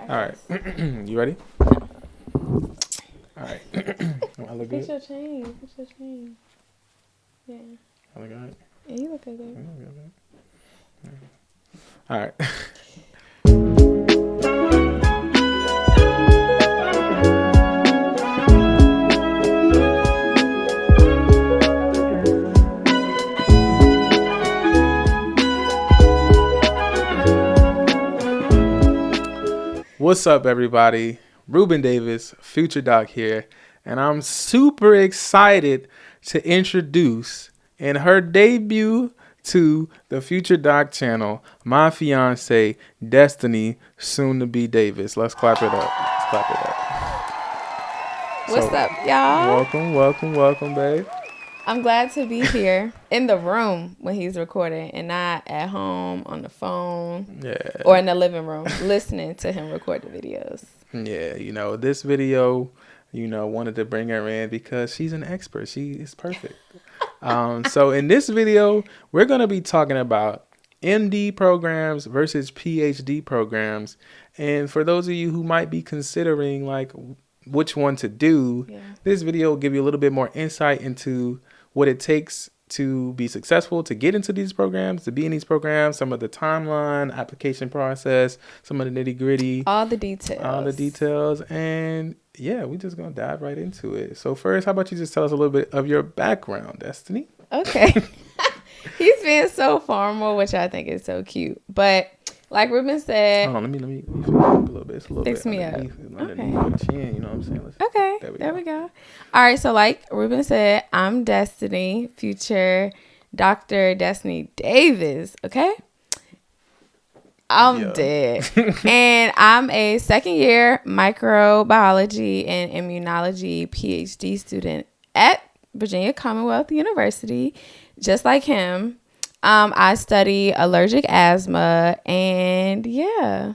All right. You ready? All right. I look good? Fix your chain. Fix your chain. Yeah. I look good? Yeah, you look good. All right. What's up, everybody? Ruben Davis, Future Doc here, and I'm super excited to introduce in her debut to the Future Doc channel, my fiance, Destiny, soon to be Davis. Let's clap it up. Let's clap it up. What's up, y'all? Welcome, babe. I'm glad to be here in the room when he's recording and not at home on the phone or in the living room listening to him record the videos. Yeah, this video, wanted to bring her in because she's an expert. She is perfect. So in this video, we're going to be talking about MD programs versus PhD programs. And for those of you who might be considering like which one to do, this video will give you a little bit more insight into what it takes to be successful, to get into these programs, to be in these programs, some of the timeline, application process, some of the nitty gritty. All the details. And yeah, we're just going to dive right into it. So first, how about you just tell us a little bit of your background, Destiny? Okay. He's being so formal, which I think is so cute. But like Ruben said... Hold on, let me fix it up a little bit. It's a little fix bit me up. underneath my chin, you know what I'm saying? Okay, there we go. All right, so like Ruben said, I'm Destiny, future Dr. Destiny Davis, okay? I'm dead. And I'm a second year microbiology and immunology PhD student at Virginia Commonwealth University, just like him. I study allergic asthma and okay.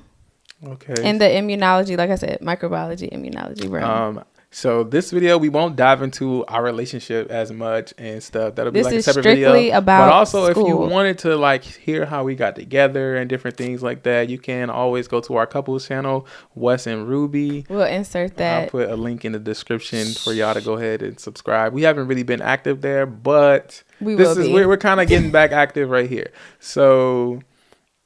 in the immunology, like I said, microbiology, immunology realm. So this video, we won't dive into our relationship as much and stuff. That'll be like a separate video. This is strictly about But also, school. If you wanted to like hear how we got together and different things like that, you can always go to our couples channel, Wes and Ruby. We'll insert that. I'll put a link in the description for y'all to go ahead and subscribe. We haven't really been active there, but we're kind of getting back active right here. So.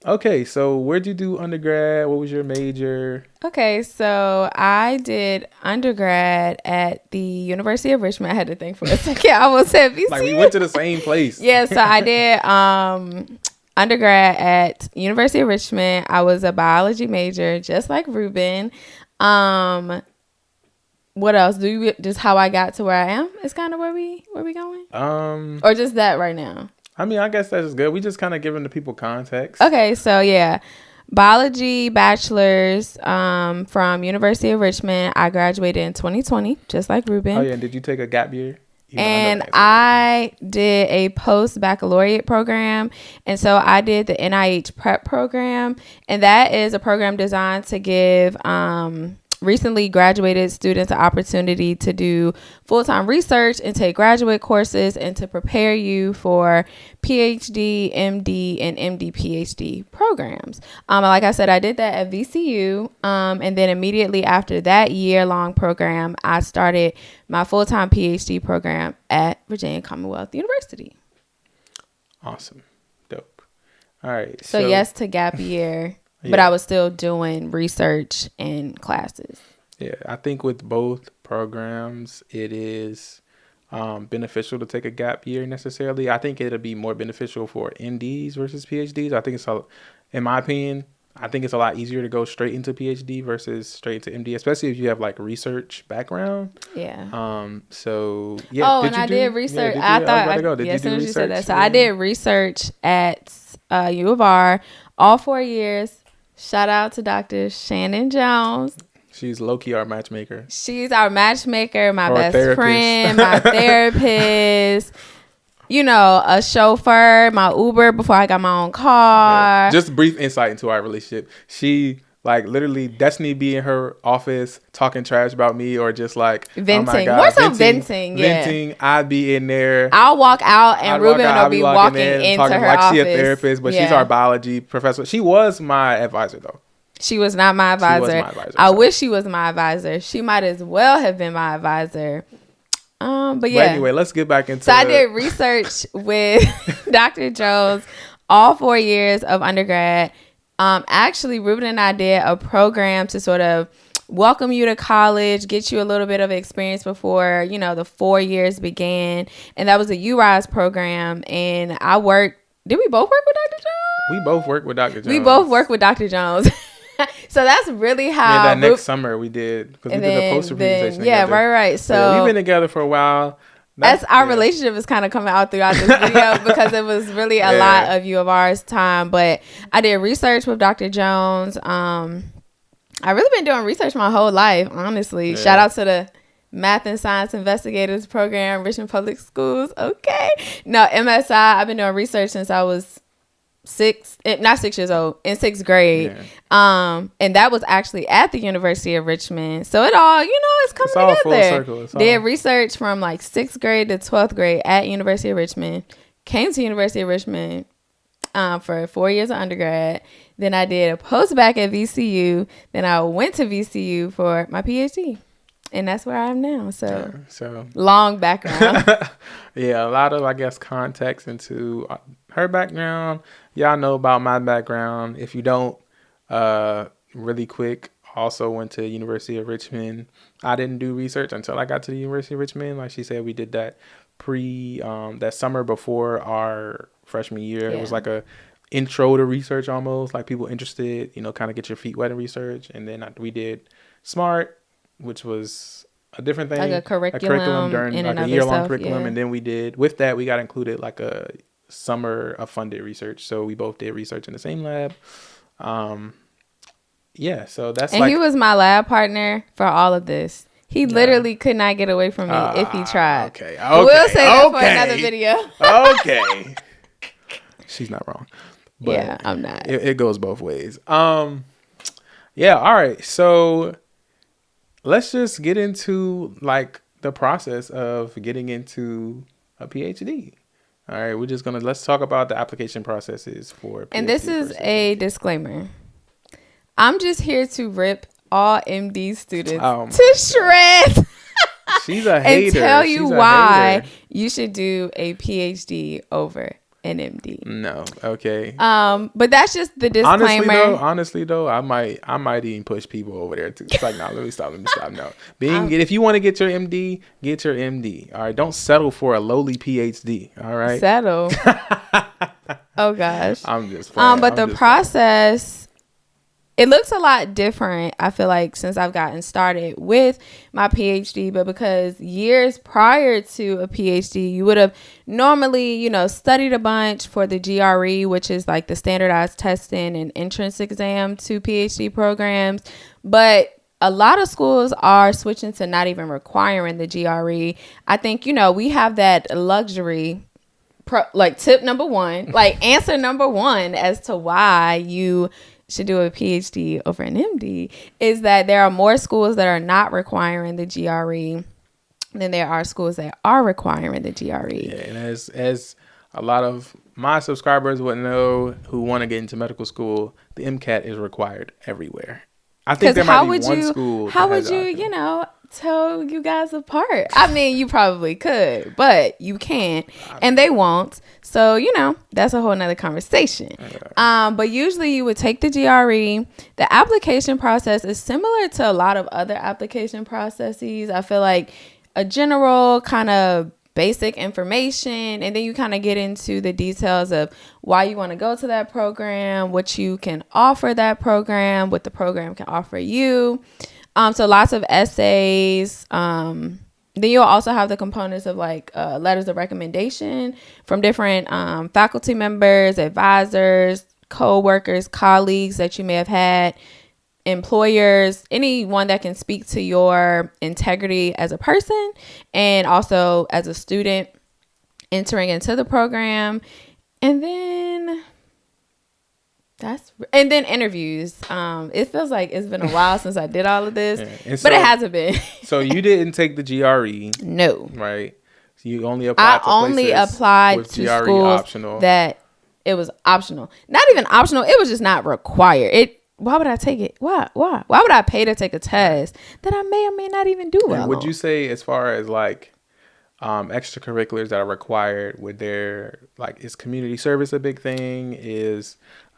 Okay, so where'd you do undergrad? What was your major? Okay, so I did undergrad at the University of Richmond. I had to think for a second. I almost said VCU. Like we went to the same place. Yeah, so I did undergrad at University of Richmond. I was a biology major, just like Ruben. What else? Just how I got to where I am is kind of where we going? Or just that right now? I mean, I guess that's good. We just kind of giving the people context. Okay, so yeah. Biology bachelor's from University of Richmond. I graduated in 2020, just like Ruben. Oh, yeah. And did you take a gap year? And I did a post-baccalaureate program. And so I did the NIH prep program. And that is a program designed to give recently graduated students an opportunity to do full-time research and take graduate courses and to prepare you for PhD, MD, and MD PhD programs. Like I said, I did that at VCU. And then immediately after that year-long program, I started my full-time PhD program at Virginia Commonwealth University. Awesome. Dope. All right. So yes to gap year. But I was still doing research and classes. Yeah, I think with both programs, it is beneficial to take a gap year necessarily. I think it'll be more beneficial for MDs versus PhDs. I think in my opinion, I think it's a lot easier to go straight into PhD versus straight to MD, especially if you have like research background. Yeah. So yeah. Oh, I did research. I thought. As soon as you said that, so I did research at U of R all 4 years. Shout out to Dr. Shannon Jones. She's low-key our matchmaker. She's our matchmaker, my best friend, my therapist, a chauffeur, my Uber before I got my own car. Yeah. Just brief insight into our relationship. She, like, literally, Destiny be in her office talking trash about me or just, like, venting. Oh my God, What's up venting? Yeah. Venting. I'd be in there. I'll walk out and Ruben will be walking into her like office. She's a therapist, but she's our biology professor. She was my advisor, though. She was not my She was advisor. my advisor. I so. wish she was my advisor. She might as well have been my advisor. But yeah. But anyway, let's get back into. So I did research with Dr. Jones all 4 years of undergrad. Actually, Ruben and I did a program to sort of welcome you to college, get you a little bit of experience before, you know, the 4 years began. And that was a URISE program. And I worked. Did we both work with Dr. Jones? We both worked with Dr. Jones. We both worked with Dr. Jones. So that's really how. Yeah, that next summer we did because we did the poster presentation. Yeah, together. right. So yeah, we've been together for a while. That's our relationship is kind of coming out throughout this video because it was really a lot of U of R's time. But I did research with Dr. Jones. I've really been doing research my whole life, honestly. Yeah. Shout out to the Math and Science Investigators Program, Richmond Public Schools. Okay. No, MSI. I've been doing research since I was not 6 years old, in 6th grade. Yeah. And that was actually at the University of Richmond. So it all, you know, it's coming together. Full circle. Did research from like 6th grade to 12th grade at University of Richmond. Came to University of Richmond for 4 years of undergrad. Then I did a post-bac at VCU. Then I went to VCU for my PhD. And that's where I am now. So long background. Yeah, a lot of, I guess, context into her background. Y'all know about my background. If you don't, really quick, also went to University of Richmond. I didn't do research until I got to the University of Richmond. Like she said, we did that that summer before our freshman year. Yeah. It was like a intro to research almost, like people interested, you know, kind of get your feet wet in research. And then we did SMART, which was a different thing. Like a curriculum during like a year-long curriculum. Yeah. And then we got included like a summer of funded research. So we both did research in the same lab. Yeah, so that's and he was my lab partner for all of this. He literally could not get away from me if he tried. Okay. We'll say that for another video. Okay. She's not wrong. But yeah, I'm not. It goes both ways. Yeah, all right. So let's just get into like the process of getting into a PhD. All right, let's talk about the application processes for PhD. And this is a disclaimer. I'm just here to rip all MD students to shreds. She's a hater. And tell you why you should do a PhD over an MD. No, okay. But that's just the disclaimer. Honestly though, I might even push people over there too. It's like, let me stop. No, if you want to get your MD, get your MD. All right, don't settle for a lowly PhD. All right, settle. Oh gosh, I'm just playing. But the process. It looks a lot different, I feel like, since I've gotten started with my PhD. But because years prior to a PhD, you would have normally, you know, studied a bunch for the GRE, which is like the standardized testing and entrance exam to PhD programs. But a lot of schools are switching to not even requiring the GRE. I think, you know, we have that luxury. Like tip number one, like answer number one as to why you should do a PhD over an MD is that there are more schools that are not requiring the GRE than there are schools that are requiring the GRE. Yeah, and as a lot of my subscribers would know who want to get into medical school, the MCAT is required everywhere. I think there might be one school. How would you, you know, tell you guys apart? I mean, you probably could, but you can't, and they won't. So, you know, that's a whole nother conversation. But usually you would take the GRE. The application process is similar to a lot of other application processes. I feel like a general kind of basic information, and then you kind of get into the details of why you want to go to that program, what you can offer that program, what the program can offer you. So lots of essays. Then you'll also have the components of like letters of recommendation from different faculty members, advisors, co-workers, colleagues that you may have had, employers, anyone that can speak to your integrity as a person and also as a student entering into the program. And then interviews. It feels like it's been a while since I did all of this, but it hasn't been. So you didn't take the GRE? No. Right. So you only applied to schools optional. That it was optional. Not even optional. It was just not required. why would I take it? Why would I pay to take a test that I may or may not even do well And would on? you say, as far as like extracurriculars that are required, would there, like, is community service a big thing? Is,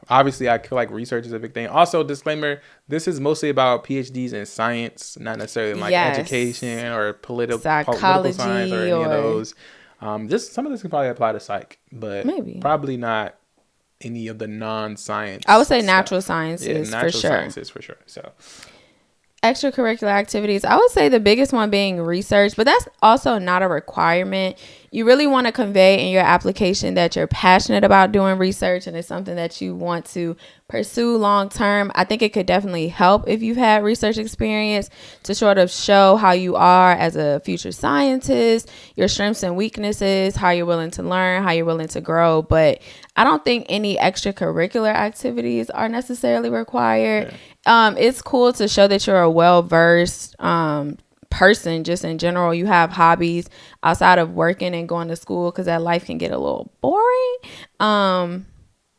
obviously, I feel like research is a big thing. Also, disclaimer, this is mostly about PhDs in science, not necessarily in like Yes, education or political science or psychology any of or those. Just some of this can probably apply to psych, but maybe. probably not any of the I would non-science say natural stuff. Yeah, sciences for natural sure. sciences for sure. So, Extracurricular activities, I would say the biggest one being research, but that's also not a requirement. You really want to convey in your application that you're passionate about doing research and it's something that you want to pursue long term. I think it could definitely help if you've had research experience to sort of show how you are as a future scientist, your strengths and weaknesses, how you're willing to learn, how you're willing to grow. But I don't think any extracurricular activities are necessarily required. yeah. It's cool to show that you're a well-versed person just in general. You have hobbies outside of working and going to school because that life can get a little boring.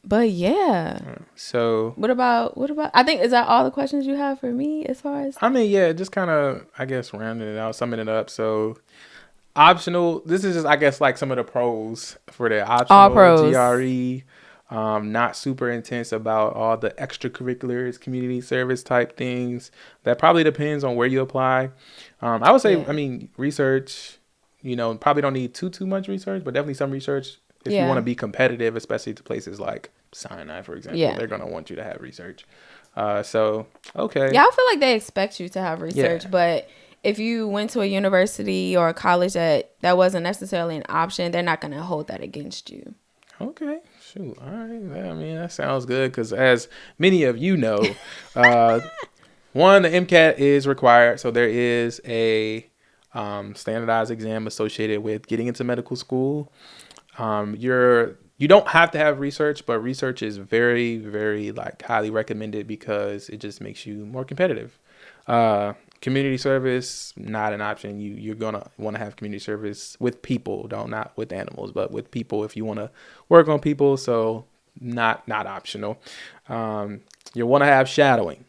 But yeah. So, What about I think, is that all the questions you have for me as far as I mean, yeah, just kind of, I guess, rounding it out, summing it up. So, optional. This is just, I guess, like some of the pros for the all optional pros? GRE. Not super intense about all the extracurriculars, community service type things. That probably depends on where you apply. I would say, Yeah. I mean, research. Probably don't need too much research, but definitely some research if you want to Yeah. be competitive, especially to places like Sinai, for example. Yeah. They're gonna want you to have research. So okay, Yeah, I feel like they expect you to have yeah. research, but if you went to a university or a college that wasn't necessarily an option, they're not going to hold that against you. Okay, shoot. All right. I mean, that sounds good because, as many of you know, uh, one, the MCAT is required. So there is a standardized exam associated with getting into medical school. You don't have to have research, but research is very, very like highly recommended because it just makes you more competitive. Community service, not an option. You're gonna want to have community service with people, don't not with animals, but with people if you want to work on people. So not optional. You want to have shadowing,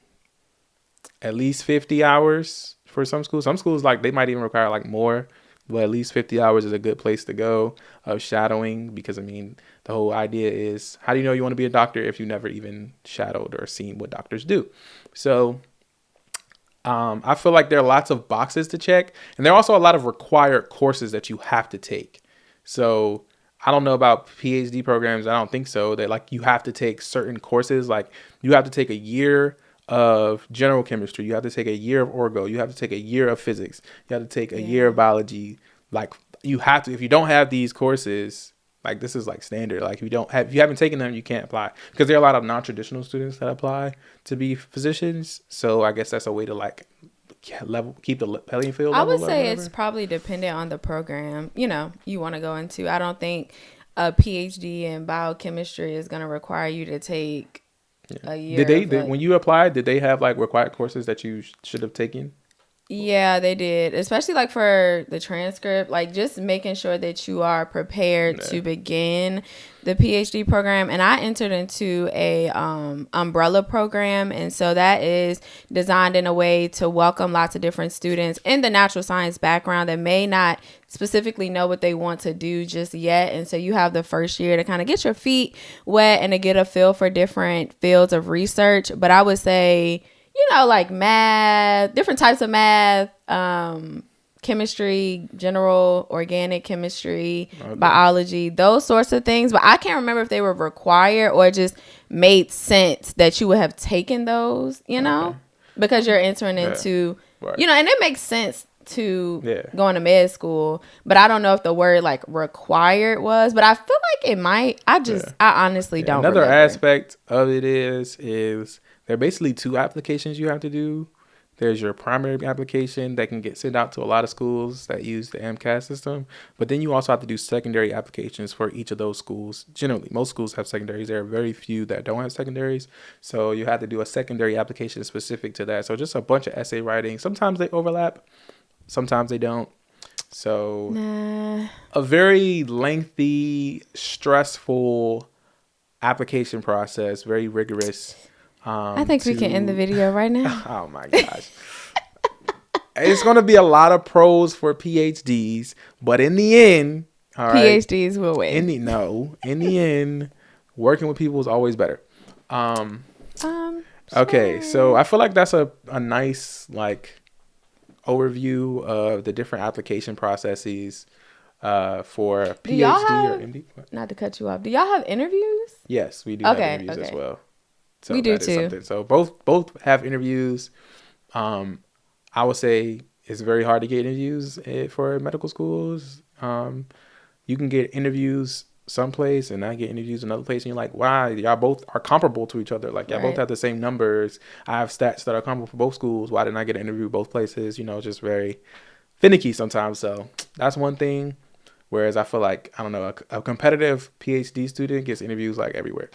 at least 50 hours for some schools. Some schools, like, they might even require like more, but at least 50 hours is a good place to go of shadowing because, I mean, the whole idea is, how do you know you want to be a doctor if you never even shadowed or seen what doctors do? So I feel like there are lots of boxes to check, and there are also a lot of required courses that you have to take. So I don't know about PhD programs. I don't think so. That, like, you have to take certain courses. Like, you have to take a year of general chemistry. You have to take a year of orgo. You have to take a year of physics. You have to take a year Yeah. of biology. Like, you have to. If you don't have these courses, like, this is like standard. Like, if you haven't taken them, you can't apply because there are a lot of non-traditional students that apply to be physicians. So I guess that's a way to, like, keep the playing field I would level or say it's whatever. probably dependent on the program, you want to go into. I don't think a PhD in biochemistry is going to require you to take Yeah. a year of When you applied, did they have like required courses that you should have taken? Yeah, they did. Especially like for the transcript, like just making sure that you are prepared Yeah. to begin the PhD program. And I entered into a umbrella program, and so that is designed in a way to welcome lots of different students in the natural science background that may not specifically know what they want to do just yet. And so you have the first year to kind of get your feet wet and to get a feel for different fields of research. But I would say, like math, different types of math, chemistry, general organic chemistry, Okay. biology, those sorts of things. But I can't remember if they were required or just made sense that you would have taken those, Okay. because you're entering Yeah. into, Right. and it makes sense to Yeah. going to med school. But I don't know if the word like required was, but I feel like it might. I honestly Yeah. don't Another remember. aspect of it is there are basically two applications you have to do. There's your primary application that can get sent out to a lot of schools that use the MCAT system, but then you also have to do secondary applications for each of those schools. Generally, most schools have secondaries. There are very few that don't have secondaries, so you have to do a secondary application specific to that. So just a bunch of essay writing. Sometimes they overlap, sometimes they don't. So Nah. a very lengthy, stressful application process, very rigorous. I think we can end the video right now. Oh my gosh. It's going to be a lot of pros for PhDs, but in the end, all right, PhDs will win. in the end, working with people is always better. Okay, so I feel like that's a nice like overview of the different application processes for PhD or MD. Not to cut you off. Do y'all have interviews? Yes, we do have interviews as well. So we do that is too. something. So both have interviews. I would say it's very hard to get interviews for medical schools. You can get interviews someplace and not get interviews another place, and you're like, wow, y'all both are comparable to each other. Like y'all both have the same numbers. I have stats that are comparable for both schools. Why didn't I get an interview both places? You know, just very finicky sometimes. So that's one thing. Whereas I feel like, I don't know, a competitive PhD student gets interviews like everywhere.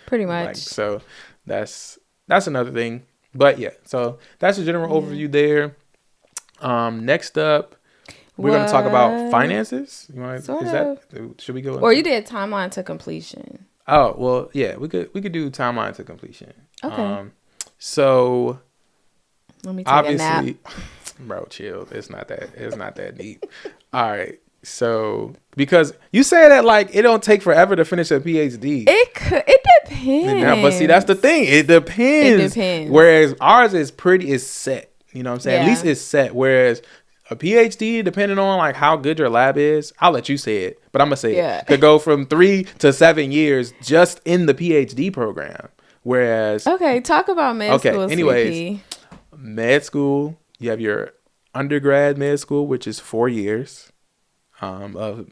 Pretty much. Like, so that's another thing. But yeah, so that's a general overview there. Next up, we're going to talk about finances. You want to, should we go? Or you did timeline to completion. Oh, well, yeah, we could do timeline to completion. Okay. So let me take a nap. Bro, chill. It's not that deep. All right. So, because you say that like it don't take forever to finish a PhD. It depends. Yeah, but see, that's the thing. It depends. Whereas ours is set. You know what I'm saying? Yeah. At least it's set. Whereas a PhD, depending on like how good your lab is, I'll let you say it, but I'm gonna say it could go from 3 to 7 years just in the PhD program. Whereas talk about med school. Anyways, CP. Med school, you have your undergrad med school, which is 4 years. Of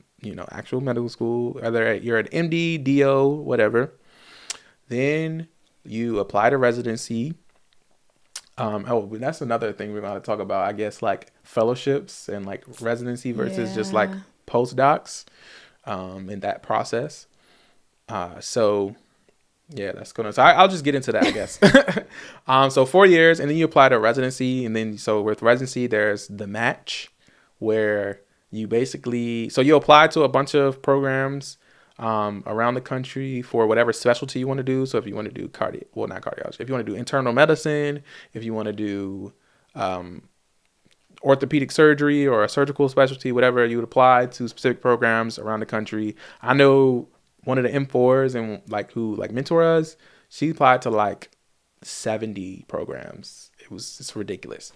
actual medical school, whether you're an MD, DO, whatever. Then you apply to residency. That's another thing we're going to talk about, I guess, like fellowships and like residency versus just like postdocs in that process. So yeah, that's gonna. So I'll just get into that, I guess. So 4 years, and then you apply to residency, and then so with residency, there's the match, where you basically, so you apply to a bunch of programs around the country for whatever specialty you want to do. So if you want to do not cardiology, if you want to do internal medicine, if you want to do orthopedic surgery or a surgical specialty, whatever, you would apply to specific programs around the country. I know one of the M4s and who mentor us, she applied to like 70 programs. It's ridiculous.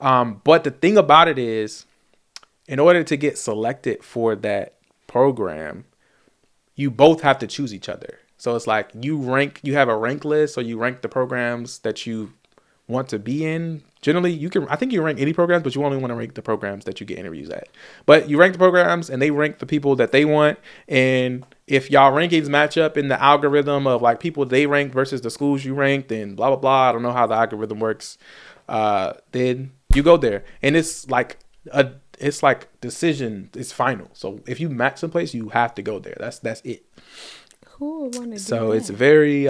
But the thing about it is, in order to get selected for that program, you both have to choose each other. So it's like you have a rank list, so you rank the programs that you want to be in. Generally, I think you rank any programs, but you only want to rank the programs that you get interviews at. But you rank the programs and they rank the people that they want. And if y'all rankings match up in the algorithm of like people they ranked versus the schools you ranked and blah, blah, blah, I don't know how the algorithm works. Then you go there. And it's like decision is final. So if you match someplace, you have to go there. That's it. Who would want to do So that? It's very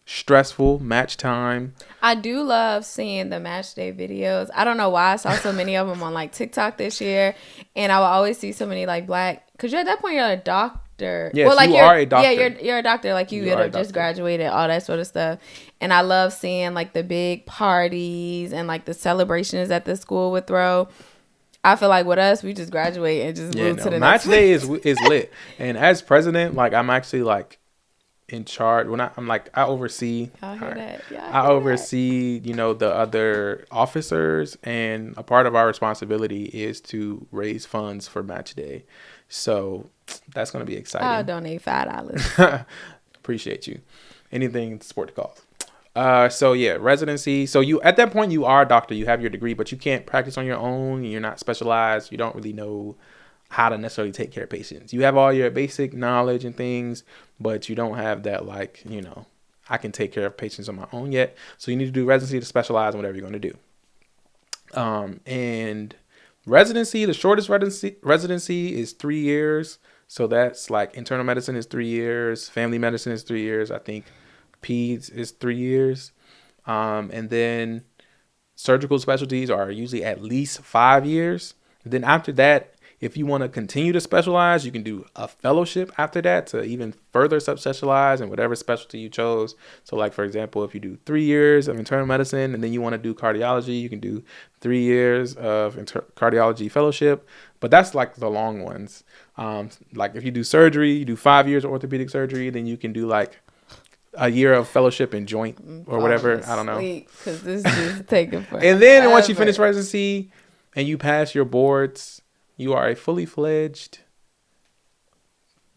stressful match time. I do love seeing the match day videos. I don't know why I saw so many of them on like TikTok this year, and I will always see so many like black, because you're at that point you're a doctor. Yes, well, like you are a doctor. Yeah, you're a doctor. Like you had just graduated, all that sort of stuff. And I love seeing like the big parties and like the celebrations that the school would throw. I feel like with us, we just graduate and just move to the next. Match day is lit. And as president, like I'm actually like in charge. When I'm like, I oversee. Y'all hear that? I oversee, the other officers, and a part of our responsibility is to raise funds for match day. So that's gonna be exciting. I'll donate $5. Appreciate you. Anything to support the cause. So yeah, residency. So you, at that point, you are a doctor, you have your degree, but you can't practice on your own. You're not specialized. You don't really know how to necessarily take care of patients. You have all your basic knowledge and things, but you don't have that, I can take care of patients on my own yet. So you need to do residency to specialize in whatever you're going to do. And residency, the shortest residency is 3 years. So that's like internal medicine is 3 years. Family medicine is 3 years. I think peds is 3 years. And then surgical specialties are usually at least 5 years. And then after that, If you want to continue to specialize, you can do a fellowship after that to even further subspecialize in whatever specialty you chose. So like, for example, if you do 3 years of internal medicine and then you want to do cardiology, you can do 3 years of cardiology fellowship. But that's like the long ones. Like if you do surgery, you do 5 years of orthopedic surgery, then you can do like a year of fellowship in joint or whatever. I don't know. Because this is taking forever. And then once you finish residency and you pass your boards, you are a fully fledged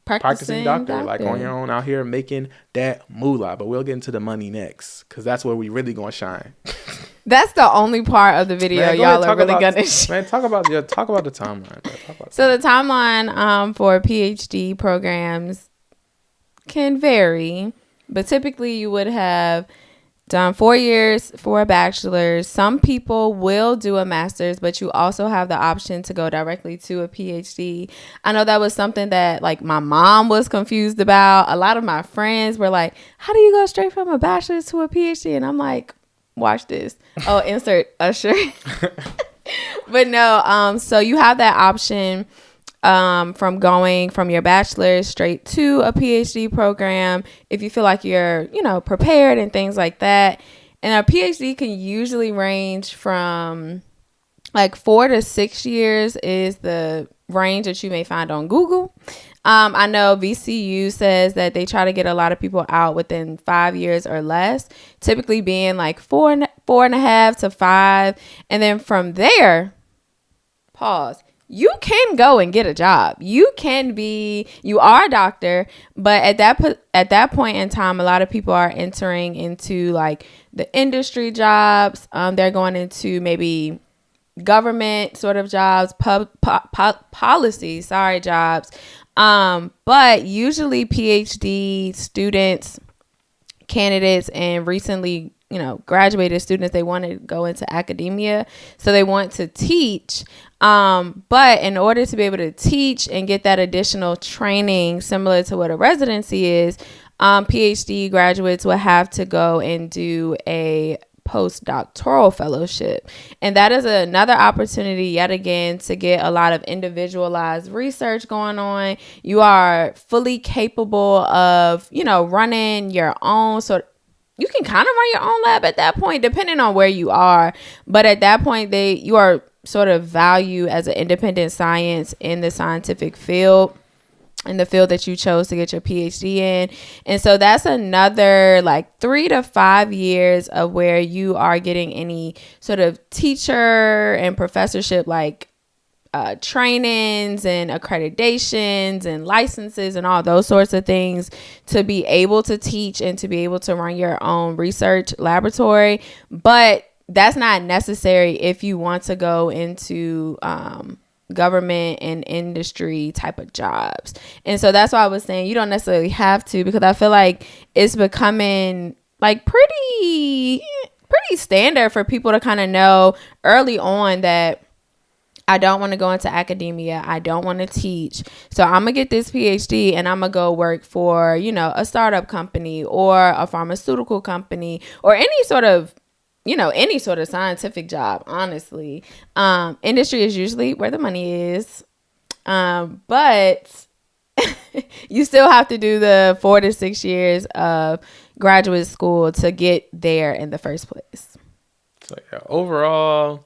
practicing doctor, like on your own out here making that moolah. But we'll get into the money next, because that's where we really gonna shine. That's the only part of the video Man, y'all are really gonna. Man, talk about the timeline. So the timeline for PhD programs can vary, but typically you would have done 4 years for a bachelor's. Some people will do a master's, but you also have the option to go directly to a PhD. I know that was something that like my mom was confused about. A lot of my friends were like, how do you go straight from a bachelor's to a PhD? And I'm like, watch this. Oh, insert Usher. But no, so you have that option from going from your bachelor's straight to a PhD program if you feel like you're, prepared and things like that. And a PhD can usually range from like 4 to 6 years is the range that you may find on Google. I know VCU says that they try to get a lot of people out within 5 years or less, typically being like 4.5 to 5. And then from there, pause. You can go and get a job. You are a doctor, but at that point in time, a lot of people are entering into like the industry jobs. They're going into maybe government sort of jobs, policy, jobs. But usually PhD students, candidates, and recently graduated students, they want to go into academia, so they want to teach. But in order to be able to teach and get that additional training similar to what a residency is, PhD graduates will have to go and do a postdoctoral fellowship. And that is another opportunity yet again to get a lot of individualized research going on. You are fully capable of, running your own you can kind of run your own lab at that point, depending on where you are. But at that point, you are sort of valued as an independent science in the scientific field, in the field that you chose to get your PhD in. And so that's another like 3 to 5 years of where you are getting any sort of teacher and professorship like trainings and accreditations and licenses and all those sorts of things to be able to teach and to be able to run your own research laboratory. But that's not necessary if you want to go into government and industry type of jobs. And so that's why I was saying you don't necessarily have to, because I feel like it's becoming like pretty standard for people to kind of know early on that I don't want to go into academia. I don't want to teach. So I'm going to get this PhD and I'm going to go work for, a startup company or a pharmaceutical company or any sort of scientific job, honestly. Industry is usually where the money is. But you still have to do the 4 to 6 years of graduate school to get there in the first place. So yeah, overall,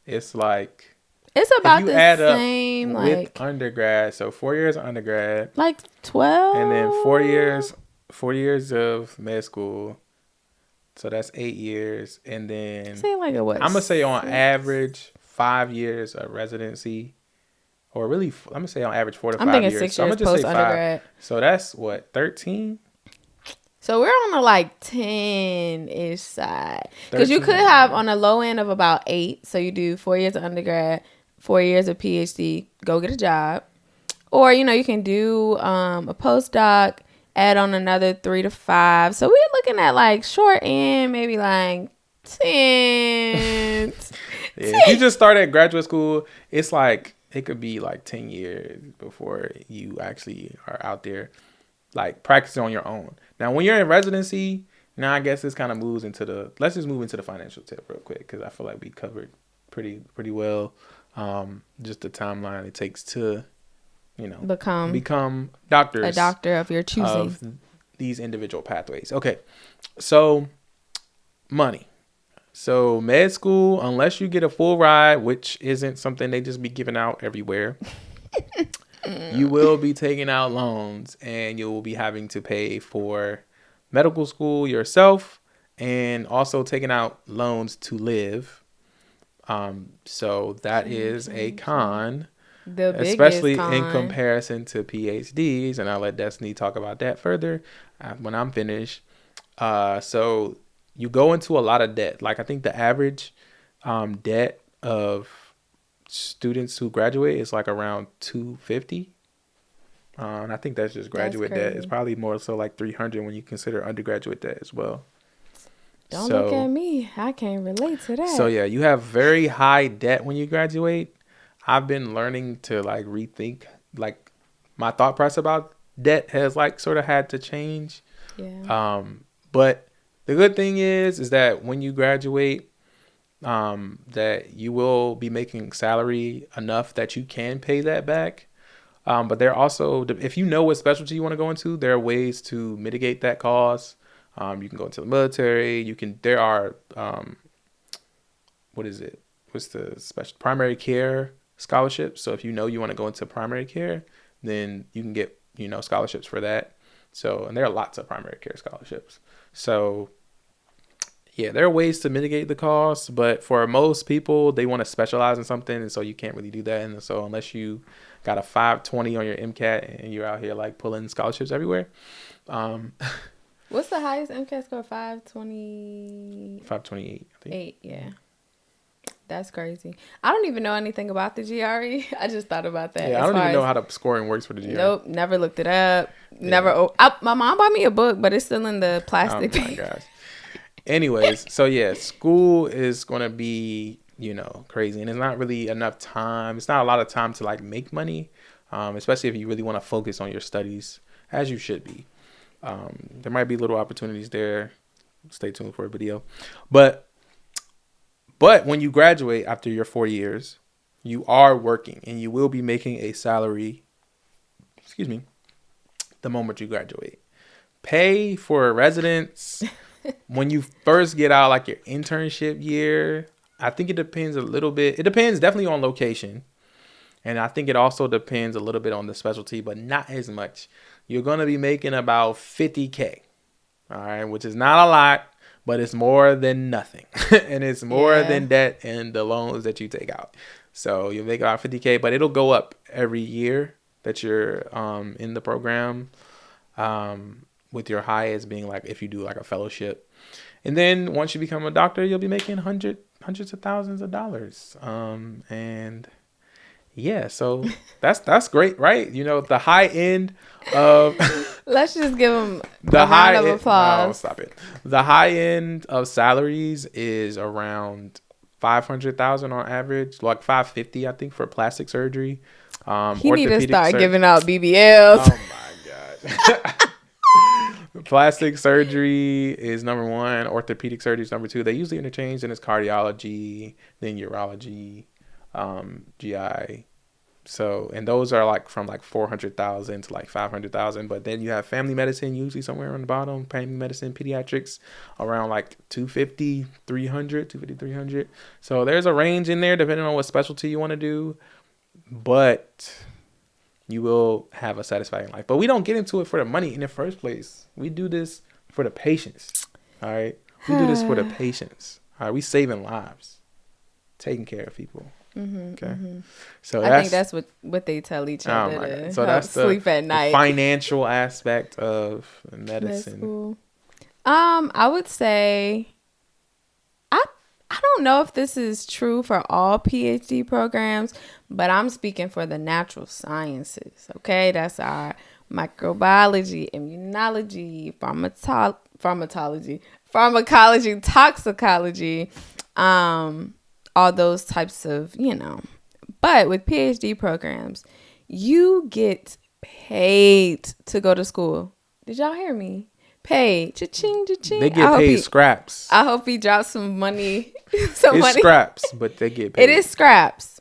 it's like, it's about the same, with like undergrad. So 4 years of undergrad, like 12, and then 4 years of med school. So that's 8 years, and then say like a what? I'm gonna say on average 5 years of residency, or really I'm gonna say on average 4 to 5 years. I'm thinking 6 years post undergrad. So that's what, 13. So we're on the like 10-ish side, because you could have on a low end of about 8. So you do 4 years of undergrad, 4 years of PhD, go get a job. Or, you can do a postdoc, add on another 3 to 5. So we're looking at like short end, maybe like 10. If you just start at graduate school, it's like, it could be like 10 years before you actually are out there like practicing on your own. Now, when you're in residency, now I guess this kind of moves into let's just move into the financial tip real quick, because I feel like we covered pretty well Just the timeline it takes to, Become become a doctors doctor of your choosing. of these individual pathways. Okay, so money. So med school, unless you get a full ride, which isn't something they just be giving out everywhere, you will be taking out loans, and you will be having to pay for medical school yourself, and also taking out loans to live. So that is a con, The biggest especially in con. comparison to PhDs, and I'll let Destiny talk about that further when I'm finished. So you go into a lot of debt. Like, I think the average debt of students who graduate is like around 250. And I think that's just That's graduate debt. It's crazy. probably more so like 300 when you consider undergraduate debt as well. Don't look at So, me. I can't relate to so that. yeah, you have very high debt when you graduate. I've been learning to like rethink, like, my thought process about debt has like sort of had to change. Yeah. But the good thing is that when you graduate, that you will be making salary enough that you can pay that back. But there also, if you know what specialty you want to go into, there are ways to mitigate that cost. You can go into the military. There are, what is it? What's the special primary care scholarships? So if you know you want to go into primary care, then you can get, scholarships for that. So, and there are lots of primary care scholarships. So yeah, there are ways to mitigate the costs, but for most people, they want to specialize in something, and so you can't really do that. And so unless you got a 520 on your MCAT and you're out here like pulling scholarships everywhere, um, What's the highest MCAT score? 528. 528, I think. Yeah. That's crazy. I don't even know anything about the GRE. I just thought about that. Yeah, I As don't far even know as, how the scoring works for the GRE. nope, never looked it up. Never. Yeah. My mom bought me a book, but it's still in the Oh plastic. my gosh. Anyways, so yeah, school is gonna be, crazy, and it's not really enough time. It's not a lot of time to like make money, especially if you really want to focus on your studies, as you should be. There might be little opportunities there. Stay tuned for a video, but when you graduate after your 4 years, you are working, and you will be making a salary. Excuse me. The moment you graduate, pay for a residence. When you first get out, like your internship year, I think it depends a little bit. It depends definitely on location. And I think it also depends a little bit on the specialty, but not as much. You're going to be making about 50K. All right. Which is not a lot, but it's more than nothing. And it's more Yeah. than debt and the loans that you take out. So you'll make about 50K, but it'll go up every year that you're in the program. With your highest being like if you do like a fellowship, and then once you become a doctor, you'll be making hundreds of thousands of dollars. And yeah, so that's great, right? The high end of Let's just give them the a high round of no, applause. stop it. The high end of salaries is around 500,000 on average, like 550, I think, for plastic surgery. He need to start surgery. giving out BBLs. Oh my god. Plastic surgery is number one. Orthopedic surgery is number two. They usually interchange, and it's cardiology, then urology, GI. So, and those are like from like 400,000 to like 500,000. But then you have family medicine, usually somewhere on the bottom. Family medicine, pediatrics, around like 250, 300, 250, 300. So there's a range in there depending on what specialty you want to do. But you will have a satisfying life. But we don't get into it for the money in the first place. We do this for the patients. All right. We do this for the patients. All right. We saving lives, taking care of people. Okay. So I think that's what they tell each other to so help that's sleep at the night. financial aspect of That's medicine. cool. I would say I don't know if this is true for all PhD programs, but I'm speaking for the natural sciences. Okay, that's our microbiology, immunology, pharmacology, toxicology, all those types of, But with PhD programs, you get paid to go to school. Did y'all hear me? Paid. Cha-ching, cha-ching. They get paid scraps. I hope he drops some money. It's scraps, but they get paid. It is scraps.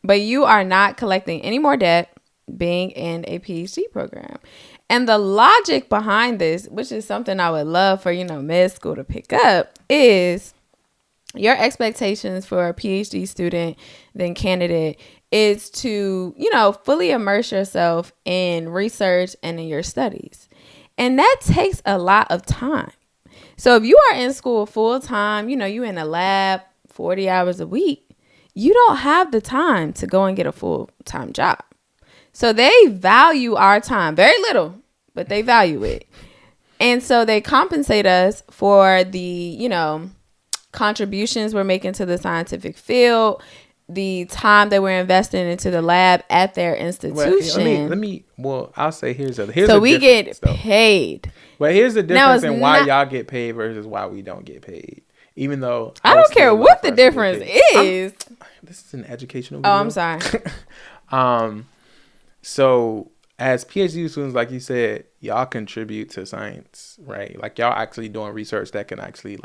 but you are not collecting any more debt being in a PhD program. And the logic behind this, which is something I would love for, med school to pick up, is your expectations for a PhD student, then candidate, is to, fully immerse yourself in research and in your studies. And that takes a lot of time. So if you are in school full time, you in a lab 40 hours a week, you don't have the time to go and get a full time job. So they value our time very little, but they value it. And so they compensate us for the, contributions we're making to the scientific field, the time that we're investing into the lab at their institution. I'll say here's so we get paid. But here's the difference in why y'all get paid versus why we don't get paid. Even though I don't care what the difference is. This is an educational video. Oh, I'm sorry. So as PhD students, like you said, y'all contribute to science, right? Like y'all actually doing research that can actually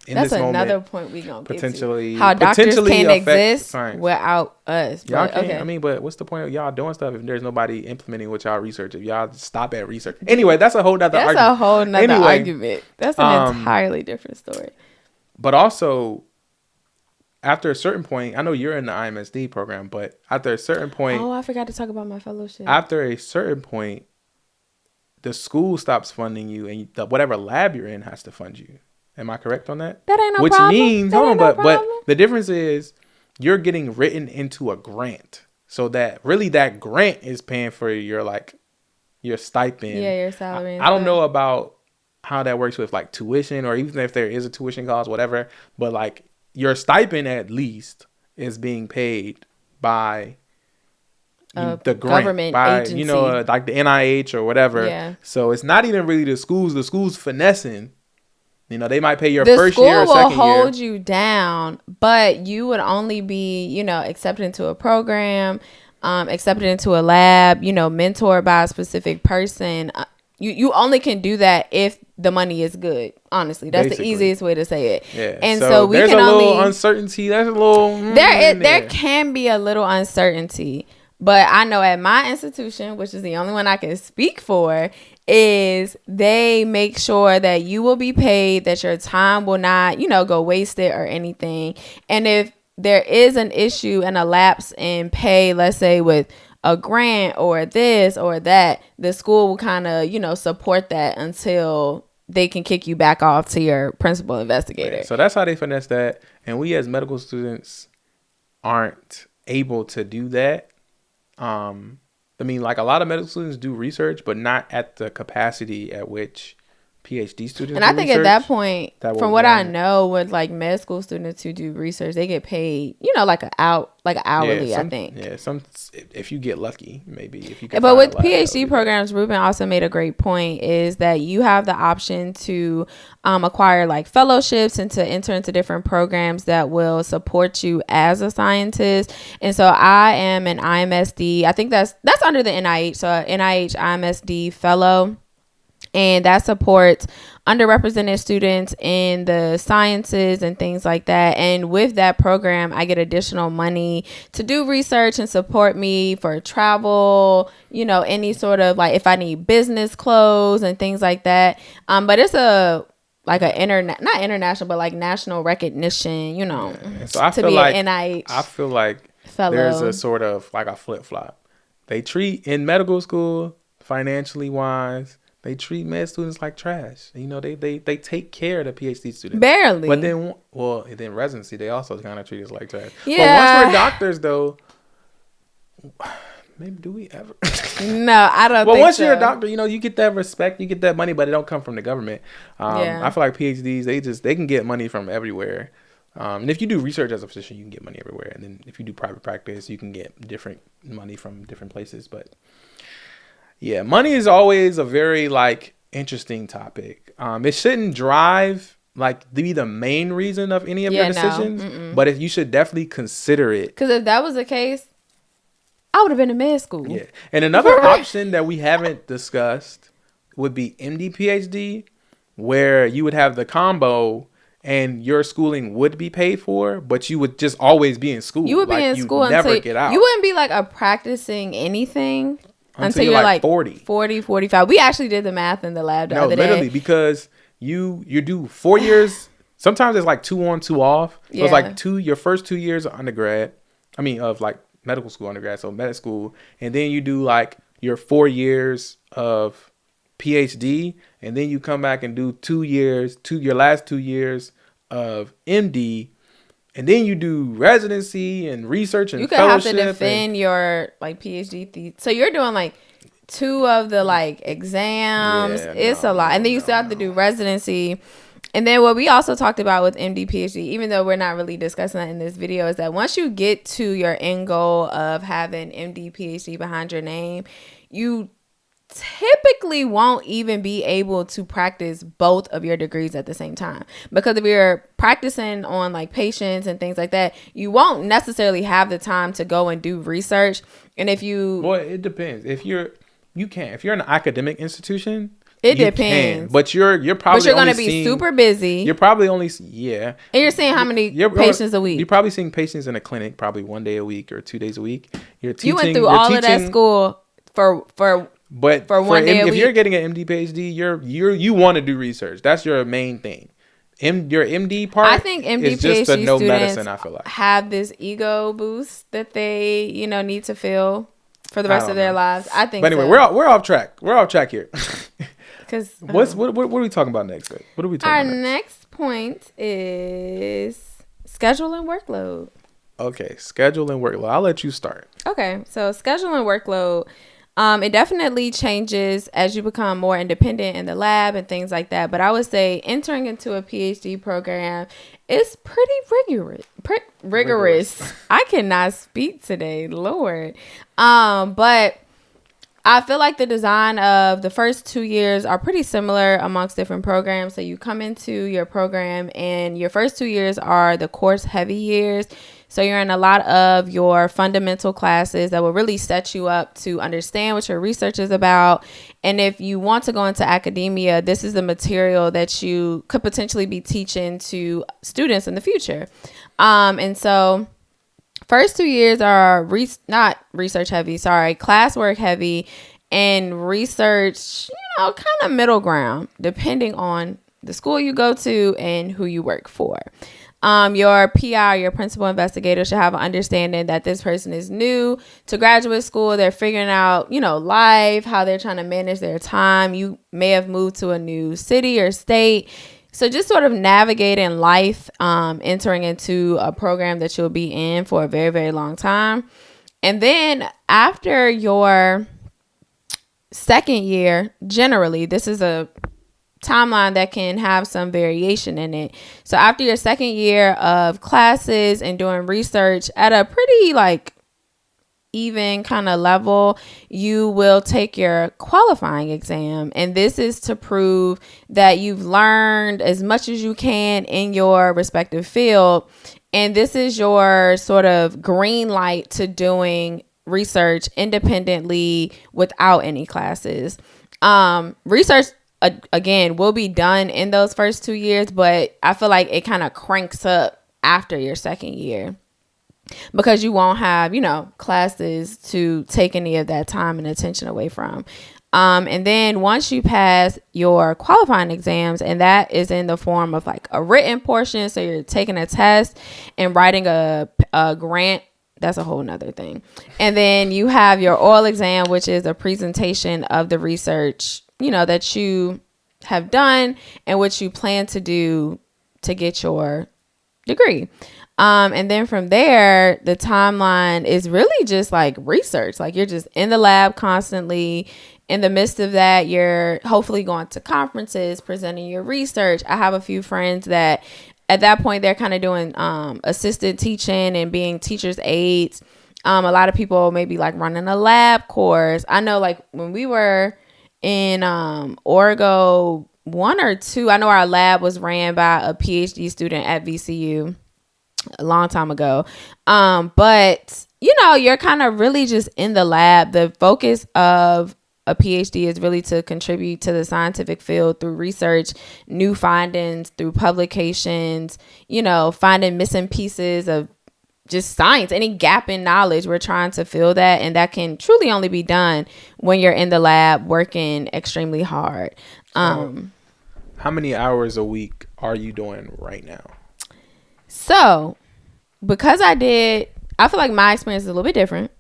that's another point we gonna potentially get to. How doctors can't exist science without us. Y'all can't. Okay. But what's the point of y'all doing stuff if there's nobody implementing what y'all research? If y'all stop at research, anyway, that's a whole nother argument. That's a whole nother argument. That's an entirely different story. But also, after a certain point, I know you're in the IMSD program, but after a certain point, I forgot to talk about my fellowship. After a certain point, the school stops funding you, and whatever lab you're in has to fund you. Am I correct on that? That ain't no problem. Which means, but the difference is you're getting written into a grant. So that grant is paying for your stipend. Yeah, your salary. I don't know about how that works with tuition, or even if there is a tuition cost, whatever. But your stipend at least is being paid by the grant, government by agency. Like the NIH or whatever. Yeah. So it's not even really the schools. The schools finessing. They might pay your first year or second year. The school will hold you down, but you would only be, accepted into a program, accepted into a lab, mentored by a specific person. You only can do that if the money is good. Honestly, that's the easiest way to say it. Yeah. And so we there's can a little uncertainty. There's a little there can be a little uncertainty. But I know at my institution, which is the only one I can speak for, is they make sure that you will be paid, that your time will not, go wasted or anything. And if there is an issue and a lapse in pay, let's say with a grant or this or that, the school will kind of, support that until they can kick you back off to your principal investigator. Right. So that's how they finesse that. And we as medical students aren't able to do that. A lot of medical students do research, but not at the capacity at which PhD students. And I think at that point, from what I know, with med school students who do research, they get paid, hourly. I think. Yeah, if you get lucky, maybe if you. But with PhD programs, Ruben also made a great point: is that you have the option to acquire fellowships and to enter into different programs that will support you as a scientist. And so I am an IMSD. I think that's under the NIH. So NIH IMSD fellow. And that supports underrepresented students in the sciences and things like that. And with that program, I get additional money to do research and support me for travel, any sort of if I need business clothes and things like that. But it's not international, but national recognition, Yeah. So I to feel be like an NIH. I feel like fellow. There's a sort of a flip flop. They treat in medical school, financially wise, they treat med students like trash. They take care of the PhD students. Barely. But then residency, they also kind of treat us like trash. Yeah. But once we're doctors, though, maybe do we ever? No, I don't think so. Well, once you're a doctor, you get that respect, you get that money, but it don't come from the government. I feel like PhDs, they can get money from everywhere. And if you do research as a physician, you can get money everywhere. And then if you do private practice, you can get different money from different places. But yeah, money is always a very interesting topic. It shouldn't drive be the main reason of any of your decisions, but you should definitely consider it. Because if that was the case, I would have been in med school. Yeah, and another option that we haven't discussed would be MD PhD, where you would have the combo and your schooling would be paid for, but you would just always be in school. You would be in school until get out. You wouldn't be like a practicing anything until you're like 40, 45. We actually did the math in the lab the other day. Literally, because you do 4 years. Sometimes it's like 2 on, 2 off. So it's like your first 2 years of undergrad. I mean, of like medical school undergrad, so med school, and then you do like your 4 years of PhD, and then you come back and do 2 years, your last 2 years of MD, and then you do residency and research and fellowship. You could have to defend your like PhD so you're doing like 2 of the like exams. It's a lot, and then you still have to do residency. And then what we also talked about with MD, PhD, even though we're not really discussing that in this video, is that once you get to your end goal of having MD, PhD behind your name, you typically won't even be able to practice both of your degrees at the same time. Because if you're practicing on like patients and things like that, you won't necessarily have the time to go and do research. And if you... Well, it depends. If you're an academic institution... It depends, but you're probably going to be super busy. You're probably only and you're seeing how many patients a week. You're probably seeing patients in a clinic probably 1 day a week or 2 days a week. You went through all of that school for 1 day a week. If you're getting an MD PhD, you want to do research. That's your main thing. Your MD part. I think MD is just PhD no students medicine. I feel like have this ego boost that they need to feel for the rest of their lives. I think. But anyway, we're off track. We're off track here. Because what are we talking about next? What are we talking about? Our next point is schedule and workload. Okay, schedule and workload. I'll let you start. Okay, so schedule and workload. It definitely changes as you become more independent in the lab and things like that. But I would say entering into a PhD program is pretty rigorous. I cannot speak today, Lord. But I feel like the design of the first 2 years are pretty similar amongst different programs. So you come into your program and your first 2 years are the course heavy years. So you're in a lot of your fundamental classes that will really set you up to understand what your research is about. And if you want to go into academia, this is the material that you could potentially be teaching to students in the future. And so first 2 years are not research heavy, classwork heavy, and research, kind of middle ground, depending on the school you go to and who you work for. Your PI, your principal investigator, should have an understanding that this person is new to graduate school. They're figuring out, life, how they're trying to manage their time. You may have moved to a new city or state. So just sort of navigating life, entering into a program that you'll be in for a very, very long time. And then after your second year, generally, this is a timeline that can have some variation in it. So after your second year of classes and doing research at a pretty even kind of level, you will take your qualifying exam. And this is to prove that you've learned as much as you can in your respective field. And this is your sort of green light to doing research independently without any classes. Research, again, will be done in those first 2 years, but I feel like it kind of cranks up after your second year, because you won't have, classes to take any of that time and attention away from. And then once you pass your qualifying exams, and that is in the form of a written portion, so you're taking a test and writing a grant. That's a whole nother thing. And then you have your oral exam, which is a presentation of the research, that you have done and what you plan to do to get your degree. And then from there, the timeline is really just research. You're just in the lab constantly. In the midst of that, you're hopefully going to conferences, presenting your research. I have a few friends that at that point, they're kind of doing assisted teaching and being teachers' aides. A lot of people maybe running a lab course. I know when we were in Orgo 1 or 2, I know our lab was ran by a PhD student at VCU a long time ago. But you're kind of really just in the lab. The focus of a PhD is really to contribute to the scientific field through research, new findings, through publications, finding missing pieces of just science, any gap in knowledge. We're trying to fill that, and that can truly only be done when you're in the lab working extremely hard. How many hours a week are you doing right now? So, because I feel like my experience is a little bit different.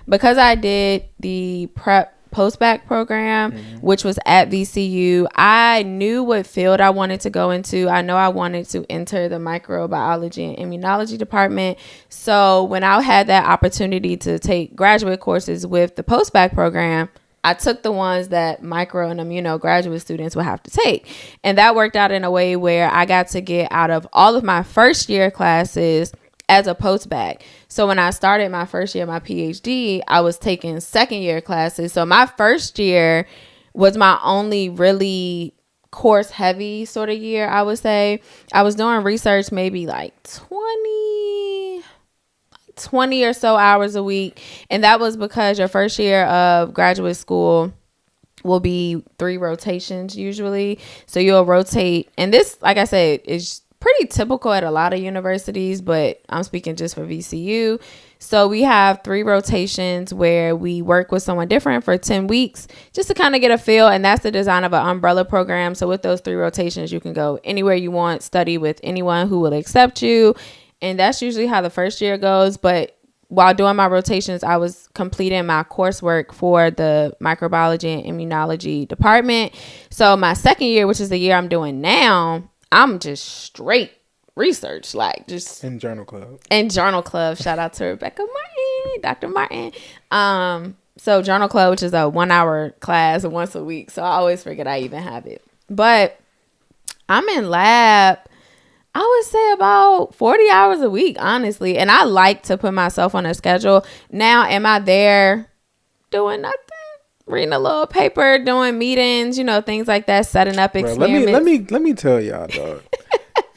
Because I did the prep post-bac program, which was at VCU, I knew what field I wanted to go into. I know I wanted to enter the microbiology and immunology department. So when I had that opportunity to take graduate courses with the post-bac program, I took the ones that micro and immuno graduate students would have to take. And that worked out in a way where I got to get out of all of my first year classes as a post-bac. So when I started my first year of my PhD, I was taking second year classes. So my first year was my only really course heavy sort of year, I would say. I was doing research maybe like 20 or so hours a week. And that was because your first year of graduate school will be 3 rotations usually. So you'll rotate. And this, like I said, is pretty typical at a lot of universities, but I'm speaking just for VCU. So we have 3 rotations where we work with someone different for 10 weeks just to kind of get a feel. And that's the design of an umbrella program. So with those 3 rotations, you can go anywhere you want, study with anyone who will accept you. And that's usually how the first year goes. But while doing my rotations, I was completing my coursework for the microbiology and immunology department. So my second year, which is the year I'm doing now, I'm just straight research, like just in journal club. Shout out to Rebecca Martin, Dr. Martin. So journal club, which is a 1-hour class once a week. So I always forget I even have it. But I'm in lab, I would say about 40 hours a week, honestly. And I like to put myself on a schedule. Now, am I there doing nothing? Reading a little paper, doing meetings, things like that, setting up experiments. Let me tell y'all, dog.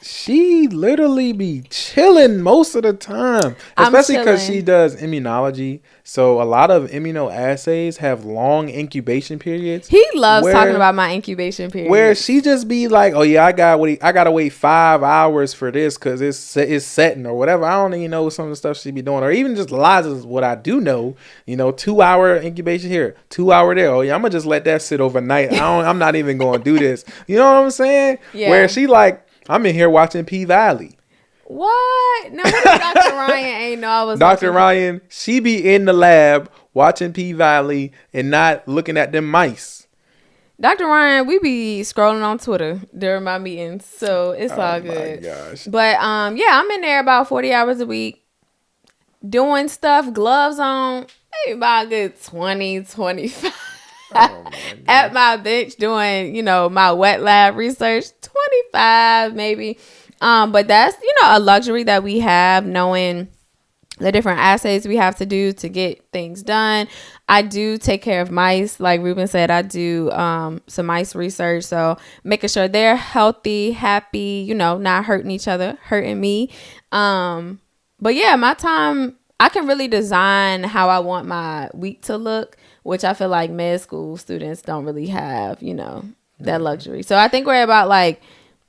She literally be chilling most of the time, especially because she does immunology. So a lot of immunoassays have long incubation periods. He loves talking about my incubation period. Where she just be like, "Oh yeah, I gotta wait 5 hours for this because it's setting or whatever." I don't even know some of the stuff she be doing, or even just lies is what I do know. 2-hour incubation here, 2-hour there. Oh yeah, I'm gonna just let that sit overnight. I'm not even gonna do this. You know what I'm saying? Yeah. Where she like, I'm in here watching P-Valley. What? No, Dr. Ryan ain't know I was Dr. Ryan, she be in the lab watching P-Valley and not looking at them mice. Dr. Ryan, we be scrolling on Twitter during my meetings, so it's all good. Oh my gosh. But yeah, I'm in there about 40 hours a week doing stuff, gloves on, maybe about a good 20, 25. At my bench doing, my wet lab research, 25 maybe. But that's, a luxury that we have, knowing the different assays we have to do to get things done. I do take care of mice. Like Ruben said, I do some mice research. So making sure they're healthy, happy, not hurting each other, hurting me. But yeah, my time, I can really design how I want my week to look, which I feel like med school students don't really have, that luxury. So I think we're about like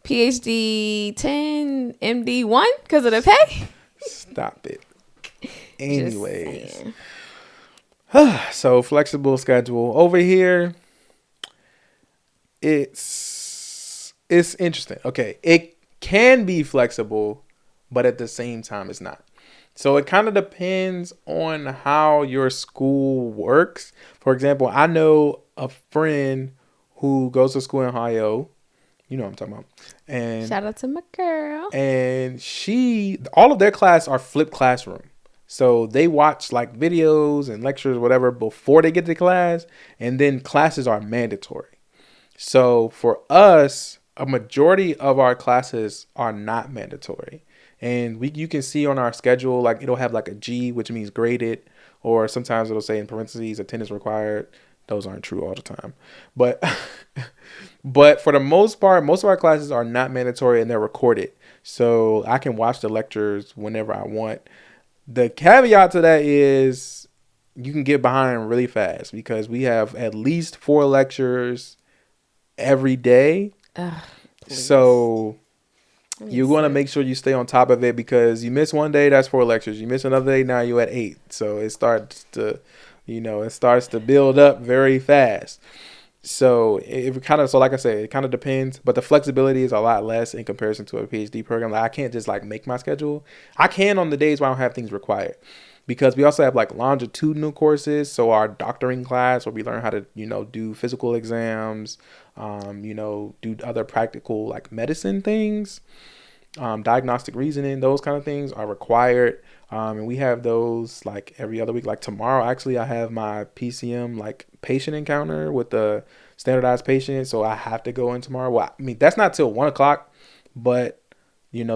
PhD 10, MD 1 because of the pay. Stop it. Anyways. So flexible schedule. Over here, it's interesting. Okay. It can be flexible, but at the same time it's not. So it kind of depends on how your school works. For example, I know a friend who goes to school in Ohio. You know what I'm talking about. And shout out to my girl. And all of their class are flipped classroom. So they watch like videos and lectures, whatever, before they get to class. And then classes are mandatory. So for us, a majority of our classes are not mandatory. And you can see on our schedule, like it'll have like a G, which means graded, or sometimes it'll say in parentheses, attendance required. Those aren't true all the time. But for the most part, most of our classes are not mandatory and they're recorded. So I can watch the lectures whenever I want. The caveat to that is you can get behind really fast because we have at least 4 lectures every day. Ugh, So you want to make sure you stay on top of it because you miss one day, that's 4 lectures. You miss another day, now you're at 8. So it starts to build up very fast. So it kind of, so like I said, it kind of depends, but the flexibility is a lot less in comparison to a PhD program. Like I can't just like make my schedule. I can on the days where I don't have things required, because we also have like longitudinal courses. So our doctoring class where we learn how to, do physical exams, do other practical like medicine things, diagnostic reasoning, those kind of things are required. And we have those like every other week. Like tomorrow, actually, I have my PCM like patient encounter with the standardized patient. So I have to go in tomorrow. Well, I mean, that's not till 1:00, but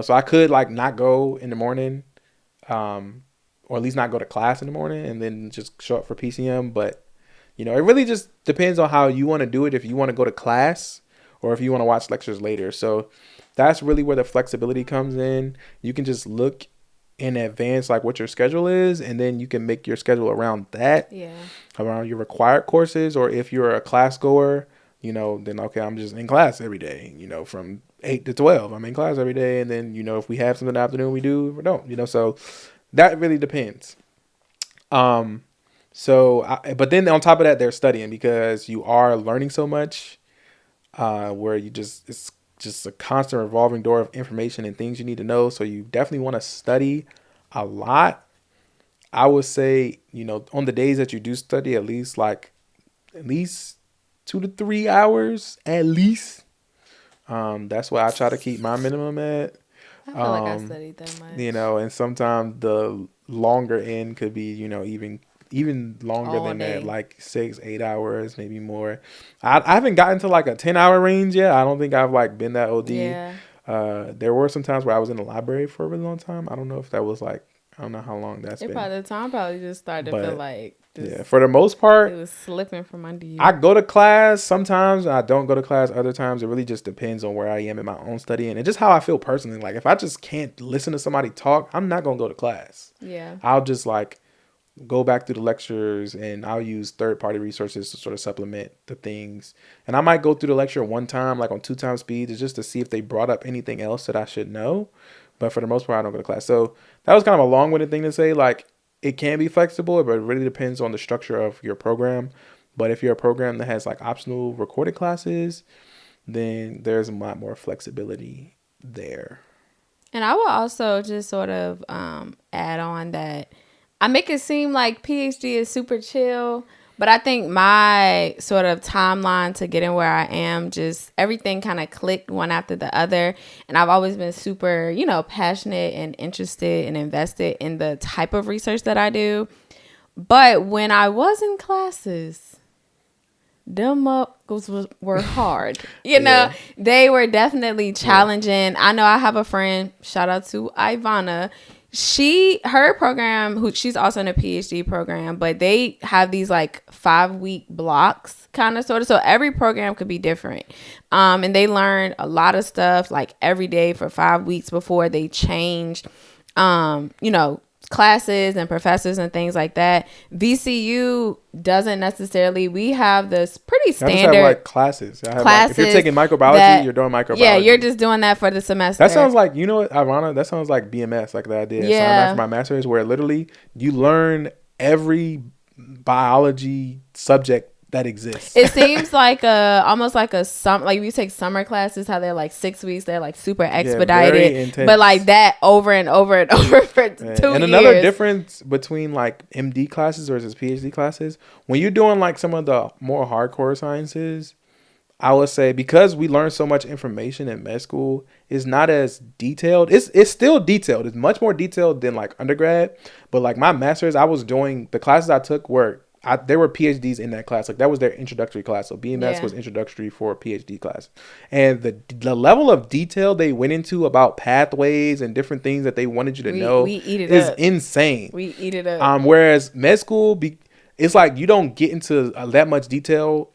so I could like not go in the morning, or at least not go to class in the morning and then just show up for PCM. But, it really just depends on how you want to do it. If you want to go to class or if you want to watch lectures later. So that's really where the flexibility comes in. You can just look in advance like what your schedule is, and then you can make your schedule around that, around your required courses. Or if you're a class goer, then okay, I'm just in class every day, from 8 to 12 I'm in class every day. And then if we have something in the afternoon, we do, or don't, so that really depends. But then on top of that, they're studying, because you are learning so much, where it's just a constant revolving door of information and things you need to know. So you definitely want to study a lot. I would say, on the days that you do study, at least 2 to 3 hours, at least. That's what I try to keep my minimum at. I feel like I studied that much. And sometimes the longer end could be, even longer all than day. that, like 6-8 hours, maybe more. I haven't gotten to like a 10-hour range yet. I don't think I've like been that OD. Yeah. There were some times where I was in the library for a really long time. I don't know if that was like, I don't know how long that's been. The time probably just started to feel like for the most part, it was slipping from under you. I go to class sometimes. I don't go to class other times. It really just depends on where I am in my own studying and just how I feel personally. Like if I just can't listen to somebody talk, I'm not gonna go to class. Yeah. I'll just like go back through the lectures, and I'll use third-party resources to sort of supplement the things. And I might go through the lecture one time, like on 2 times speed, just to see if they brought up anything else that I should know. But for the most part, I don't go to class. So that was kind of a long-winded thing to say. Like it can be flexible, but it really depends on the structure of your program. But if you're a program that has like optional recorded classes, then there's a lot more flexibility there. And I will also just sort of add on that I make it seem like PhD is super chill, but I think my sort of timeline to getting where I am, just everything kind of clicked one after the other. And I've always been super, passionate and interested and invested in the type of research that I do. But when I was in classes, them were hard. They were definitely challenging. I know I have a friend, shout out to Ivana. Her program, she's also in a PhD program, but they have these like 5-week blocks kind of sort of. So every program could be different. And they learn a lot of stuff like every day for 5 weeks before they change, classes and professors and things like that. VCU doesn't necessarily. We have this pretty standard. I just have like classes. If you're taking microbiology, you're doing microbiology. Yeah, you're just doing that for the semester. That sounds like, what, Ivana? That sounds like BMS, like that I did. Yeah. For my master's, where literally you learn every biology subject that exists. It seems like almost like like you take summer classes, how they're like 6 weeks, they're like super expedited, but like that over and over and over for 2 years. And another difference between like MD classes versus PhD classes, when you're doing like some of the more hardcore sciences, I would say, because we learn so much information in med school, it's not as detailed. It's still detailed. It's much more detailed than like undergrad. But like my master's, I was doing, the classes I took there were PhDs in that class. Like that was their introductory class. So BMS was introductory for a PhD class. And the level of detail they went into about pathways and different things that they wanted you to know is insane. We eat it up. Whereas med school, it's like you don't get into that much detail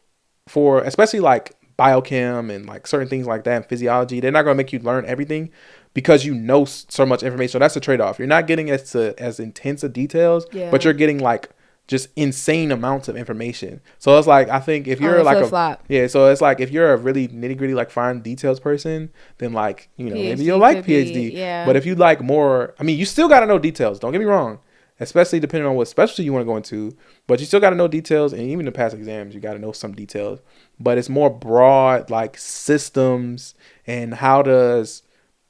for, especially like biochem and like certain things like that and physiology. They're not going to make you learn everything because you know so much information. So that's a trade-off. You're not getting as intense of details, but you're getting like just insane amounts of information. So it's like, I think if you're like flip-flop. so it's like if you're a really nitty gritty, like fine details person, then like, you know, PhD maybe you'll like could be, PhD. yeah. But if you like more, I mean, you still got to know details. Don't get me wrong, especially depending on what specialty you want to go into. But you still got to know details, and even to pass exams, you got to know some details. But it's more broad, like systems and how does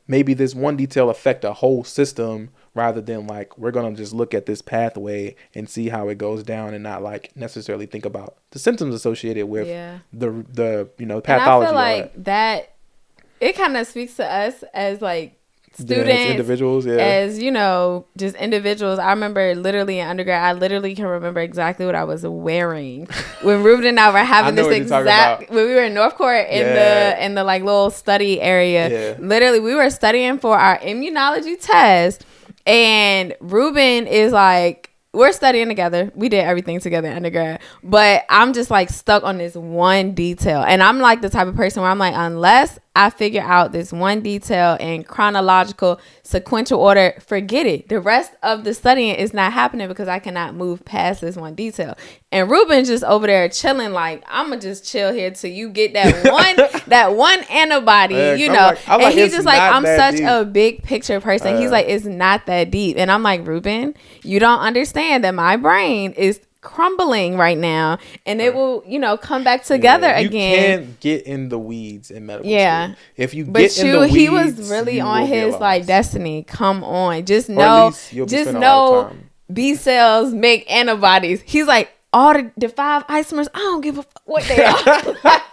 maybe this one detail affect a whole system, rather than like we're gonna just look at this pathway and see how it goes down and not like necessarily think about the symptoms associated with the you know, pathology. And I feel like that it kind of speaks to us as like students, as individuals, as, you know, just individuals. I remember literally in undergrad, I literally can remember exactly what I was wearing when Ruben and I were having this exact, when we were in North Court in the like little study area. Literally, we were studying for our immunology test, and Ruben is like, we're studying together. We did everything together in undergrad. But I'm just like stuck on this one detail. And I'm like the type of person where I'm like, unless I figure out this one detail in chronological sequential order, forget it. The rest of the studying is not happening because I cannot move past this one detail. And Ruben's just over there chilling like, I'm going to just chill here till you get that one antibody, you know. I'm like, and he's just like, I'm such deep. A big picture person. He's like, it's not that deep. And I'm like, Ruben, you don't understand that my brain is crumbling right now, and it will, you know, come back together again. You can't get in the weeds in medical school. If you get in the weeds, he was really on his like destiny. Come on, just know B cells make antibodies. He's like, all the 5 isomers, I don't give a fuck what they are.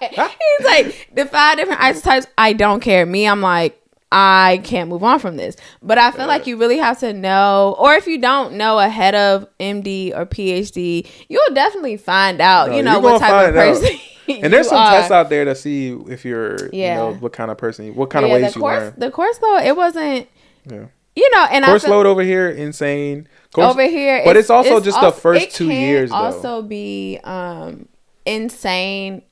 He's like, the 5 different isotypes, I don't care. Me, I'm like, I can't move on from this. But I feel like you really have to know, or if you don't know ahead of MD or PhD, you'll definitely find out, you know, what type of person and there's some tests out there to see if you're, you know, what kind of person, what kind of ways you learn. The course though, it wasn't, you know, and course load over here, insane. Over here, but it's also just the first 2 years though. It can also be insane,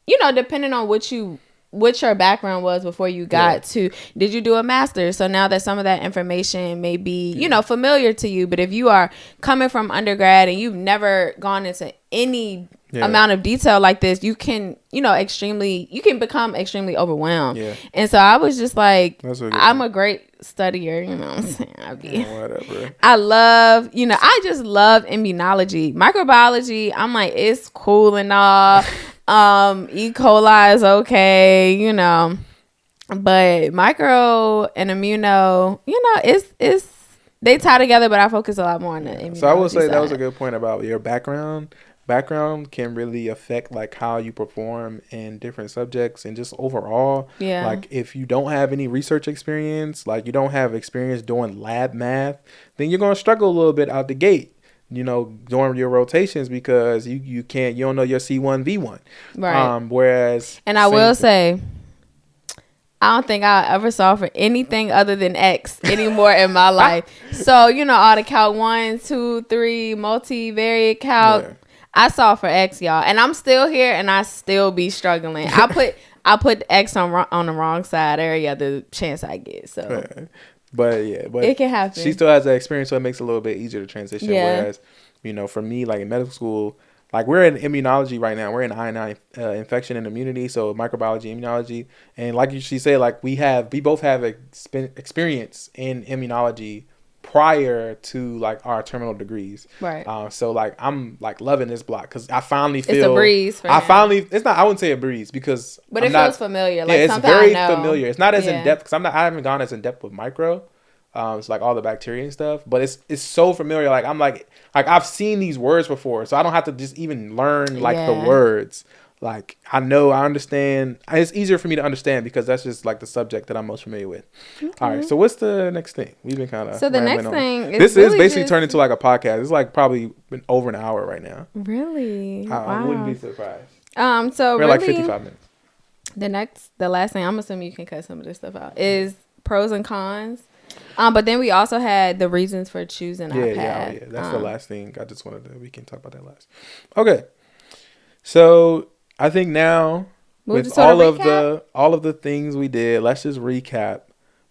you know, depending on what your background was before you got to, did you do a master's? So now that some of that information may be, you know, familiar to you, but if you are coming from undergrad and you've never gone into any amount of detail like this, you can, you know, you can become extremely overwhelmed. And so I was just like, I'm a great studier, you know what I'm saying? Whatever. I love, you know, I just love immunology. Microbiology, I'm like, it's cool and all. E. coli is okay, you know, but micro and immuno, you know, it's they tie together, but I focus a lot more on the immunology. So I will say side. That was a good point about your background. Background can really affect like how you perform in different subjects and just overall. Like if you don't have any research experience, like you don't have experience doing lab math, then you're going to struggle a little bit out the gate, you know, during your rotations, because you don't know your C1V1. Right. Whereas, and I will say, I don't think I ever saw for anything other than X anymore in my life. So, you know, all the calc 1, 2, 3, multivariate calc, I saw for X, y'all. And I'm still here and I still be struggling. I put X on the wrong side every other chance I get. So. But it can happen. She still has that experience, so it makes it a little bit easier to transition. Whereas, you know, for me, like in medical school, like we're in immunology right now. We're in I&I, infection and immunity, so microbiology, immunology, and like she said, like we both have experience in immunology prior to like our terminal degrees. Right. So like I'm like loving this block because I finally feel it's a breeze. It's not. I wouldn't say a breeze because. But it feels familiar. Like it's very familiar. It's not as in depth because I haven't gone as in depth with micro. It's like all the bacteria and stuff, but it's so familiar. Like I'm like I've seen these words before, so I don't have to just even learn like the words. Like I understand. It's easier for me to understand because that's just like the subject that I'm most familiar with. Okay. All right. So what's the next thing? We've been kind of. So the next thing. This is basically turned into like a podcast. It's like probably been over an hour right now. Really? I wouldn't be surprised. So we're like 55 minutes. The last thing, I'm assuming you can cut some of this stuff out, is pros and cons. But then we also had the reasons for choosing our path. Yeah. That's the last thing. I just wanted to. We can talk about that last. Okay. So I think now with all of the things we did, let's just recap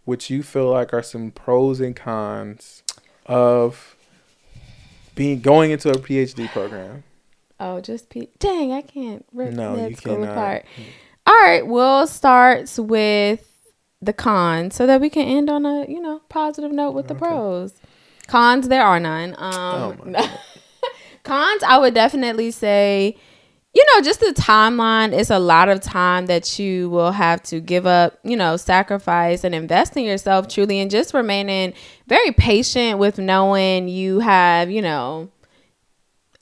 what you feel like are some pros and cons of going into a PhD program. Oh, dang, I can't rip No, med you school cannot. apart. All right, we'll start with the cons so that we can end on a, positive note with the Okay. pros. Cons, there are none. Oh my God. Cons, I would definitely say, just the timeline is a lot of time that you will have to give up, sacrifice and invest in yourself truly, and just remaining very patient with knowing you have,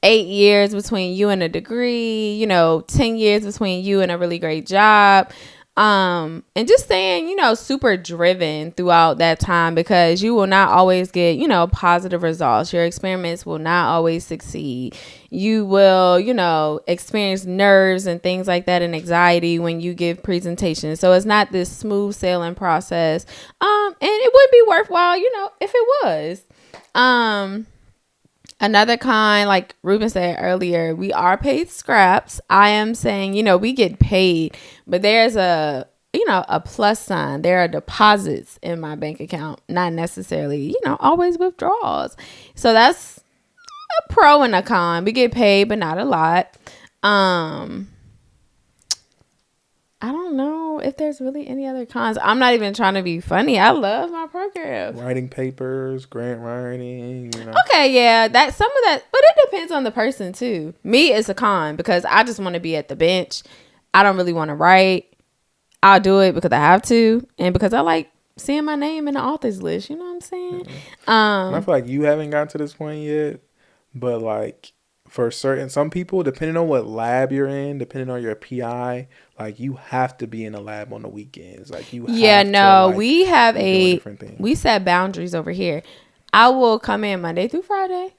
8 years between you and a degree, 10 years between you and a really great job. And just staying, super driven throughout that time, because you will not always get, positive results. Your experiments will not always succeed. You will, experience nerves and things like that and anxiety when you give presentations. So it's not this smooth sailing process. And it would be worthwhile, if it was. Another kind, like Ruben said earlier, we are paid scraps. I am saying, we get paid, but there's a plus sign. There are deposits in my bank account, not necessarily, always withdrawals. So that's a pro and a con. We get paid, but not a lot. I don't know if there's really any other cons. I'm not even trying to be funny. I love my program. Writing papers, grant writing, Okay, yeah, that some of that, but it depends on the person too. Me, it's a con because I just want to be at the bench. I don't really want to write. I'll do it because I have to, and because I like seeing my name in the authors list. You know what I'm saying? And I feel like you haven't gotten to this point yet, but like for some people, depending on what lab you're in, depending on your PI, like you have to be in the lab on the weekends. Like you have to, like, we have be doing different things. we set boundaries over here. I will come in Monday through Friday,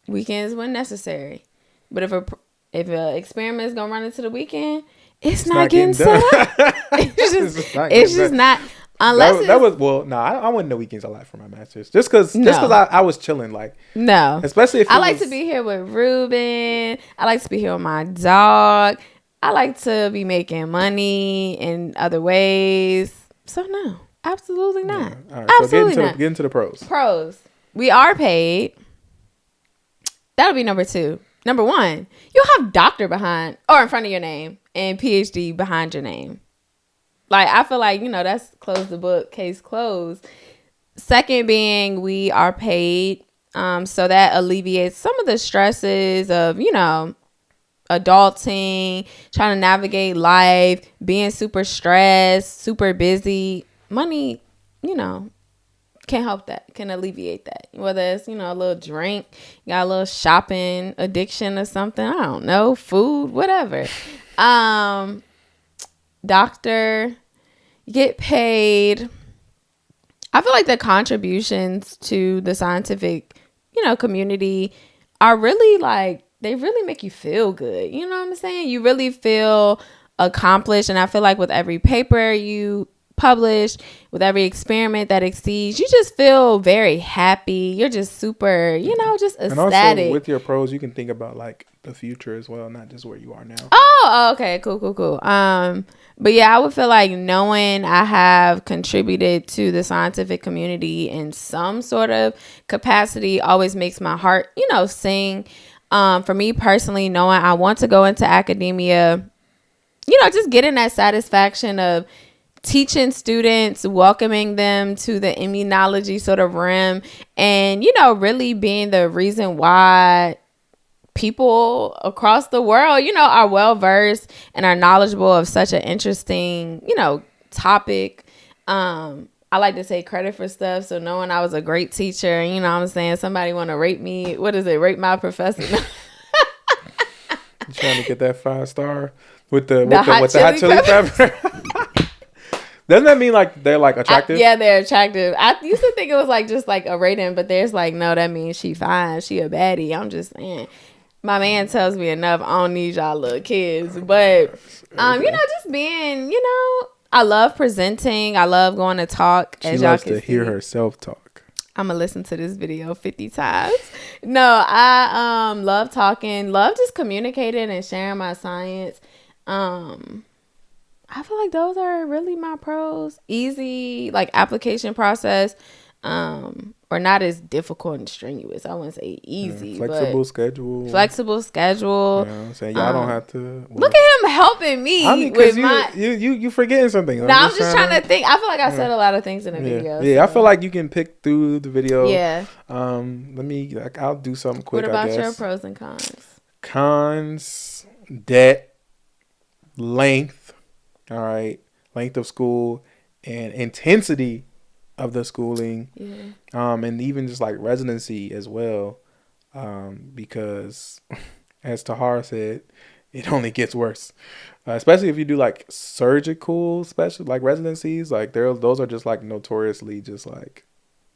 weekends when necessary. But if a experiment is gonna run into the weekend, it's not getting set up. It's just not. Unless that was I went the weekends a lot for my masters just because I was chilling, like no, especially if I like to be here with Ruben. I like to be here with my dog. I like to be making money in other ways. So no, absolutely not. Yeah. All right, Absolutely not. Get into the pros. Pros, we are paid. That'll be number 2. Number 1, you'll have doctor behind or in front of your name and PhD behind your name. Like, I feel like, that's close the book, case closed. Second being, we are paid. So that alleviates some of the stresses of, adulting, trying to navigate life, being super stressed, super busy. Money, can help that, can alleviate that. Whether it's, a little drink, you got a little shopping addiction or something. I don't know, food, whatever. Doctor, you get paid. I feel like the contributions to the scientific, community are really like, they really make you feel good. You know what I'm saying? You really feel accomplished. And I feel like with every paper you publish, with every experiment that exceeds, you just feel very happy. You're just super, just ecstatic. And also with your pros, you can think about like the future as well, not just where you are now. Oh, okay, cool. But yeah, I would feel like knowing I have contributed to the scientific community in some sort of capacity always makes my heart, sing. For me personally, knowing I want to go into academia, just getting that satisfaction of teaching students, welcoming them to the immunology sort of realm, and, really being the reason why people across the world, are well versed and are knowledgeable of such an interesting, topic. I like to take credit for stuff. So knowing I was a great teacher, what I'm saying, somebody want to rate me. What is it? Rate my professor. You trying to get that 5-star with the hot chili pepper? Doesn't that mean like they're like attractive? Yeah, they're attractive. I used to think it was like just like a rating, but there's like, no, that means she fine. She a baddie. I'm just saying. My man tells me enough. I don't need y'all little kids. But, just being, I love presenting. I love going to talk. She loves to hear herself talk. I'm going to listen to this video 50 times. No, I love talking. Love just communicating and sharing my science. I feel like those are really my pros. Easy, like, application process. or not as difficult and strenuous. I wouldn't say easy, flexible but schedule. Flexible schedule. You know what I'm saying? Y'all don't have to. Well, look at him helping me. I mean, with because you forgetting something. No, I'm just trying to think. I feel like I said a lot of things in the video. Yeah, I feel like you can pick through the video. Yeah. I'll do something quick. What about I guess. your pros and cons? Cons: debt, length. All right, length of school and intensity of the schooling. Yeah. And even just like residency as well. Because as Tahar said, it only gets worse. Especially if you do like surgical special like residencies, like those are just like notoriously just like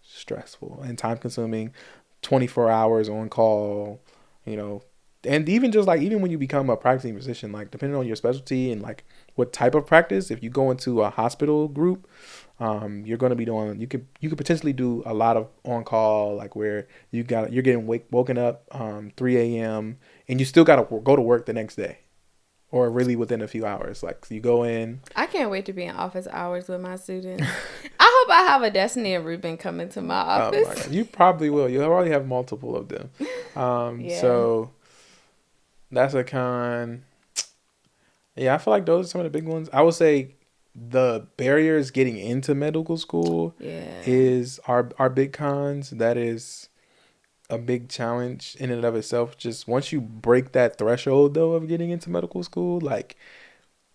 stressful and time consuming. 24 hours on call, you know, and even just like even when you become a practicing physician, like depending on your specialty and like what type of practice, if you go into a hospital group, you're going to be doing, you could potentially do a lot of on call, like where you're getting woken up 3 a.m. and you still got to go to work the next day, or really within a few hours. Like you go in. I can't wait to be in office hours with my students. I hope I have a Destiny and Ruben coming to my office. Oh my God. You probably will. You'll already have multiple of them. Yeah. So that's a con. Yeah, I feel like those are some of the big ones. I would say the barriers getting into medical school is our big cons. That is a big challenge in and of itself. Just once you break that threshold though of getting into medical school, like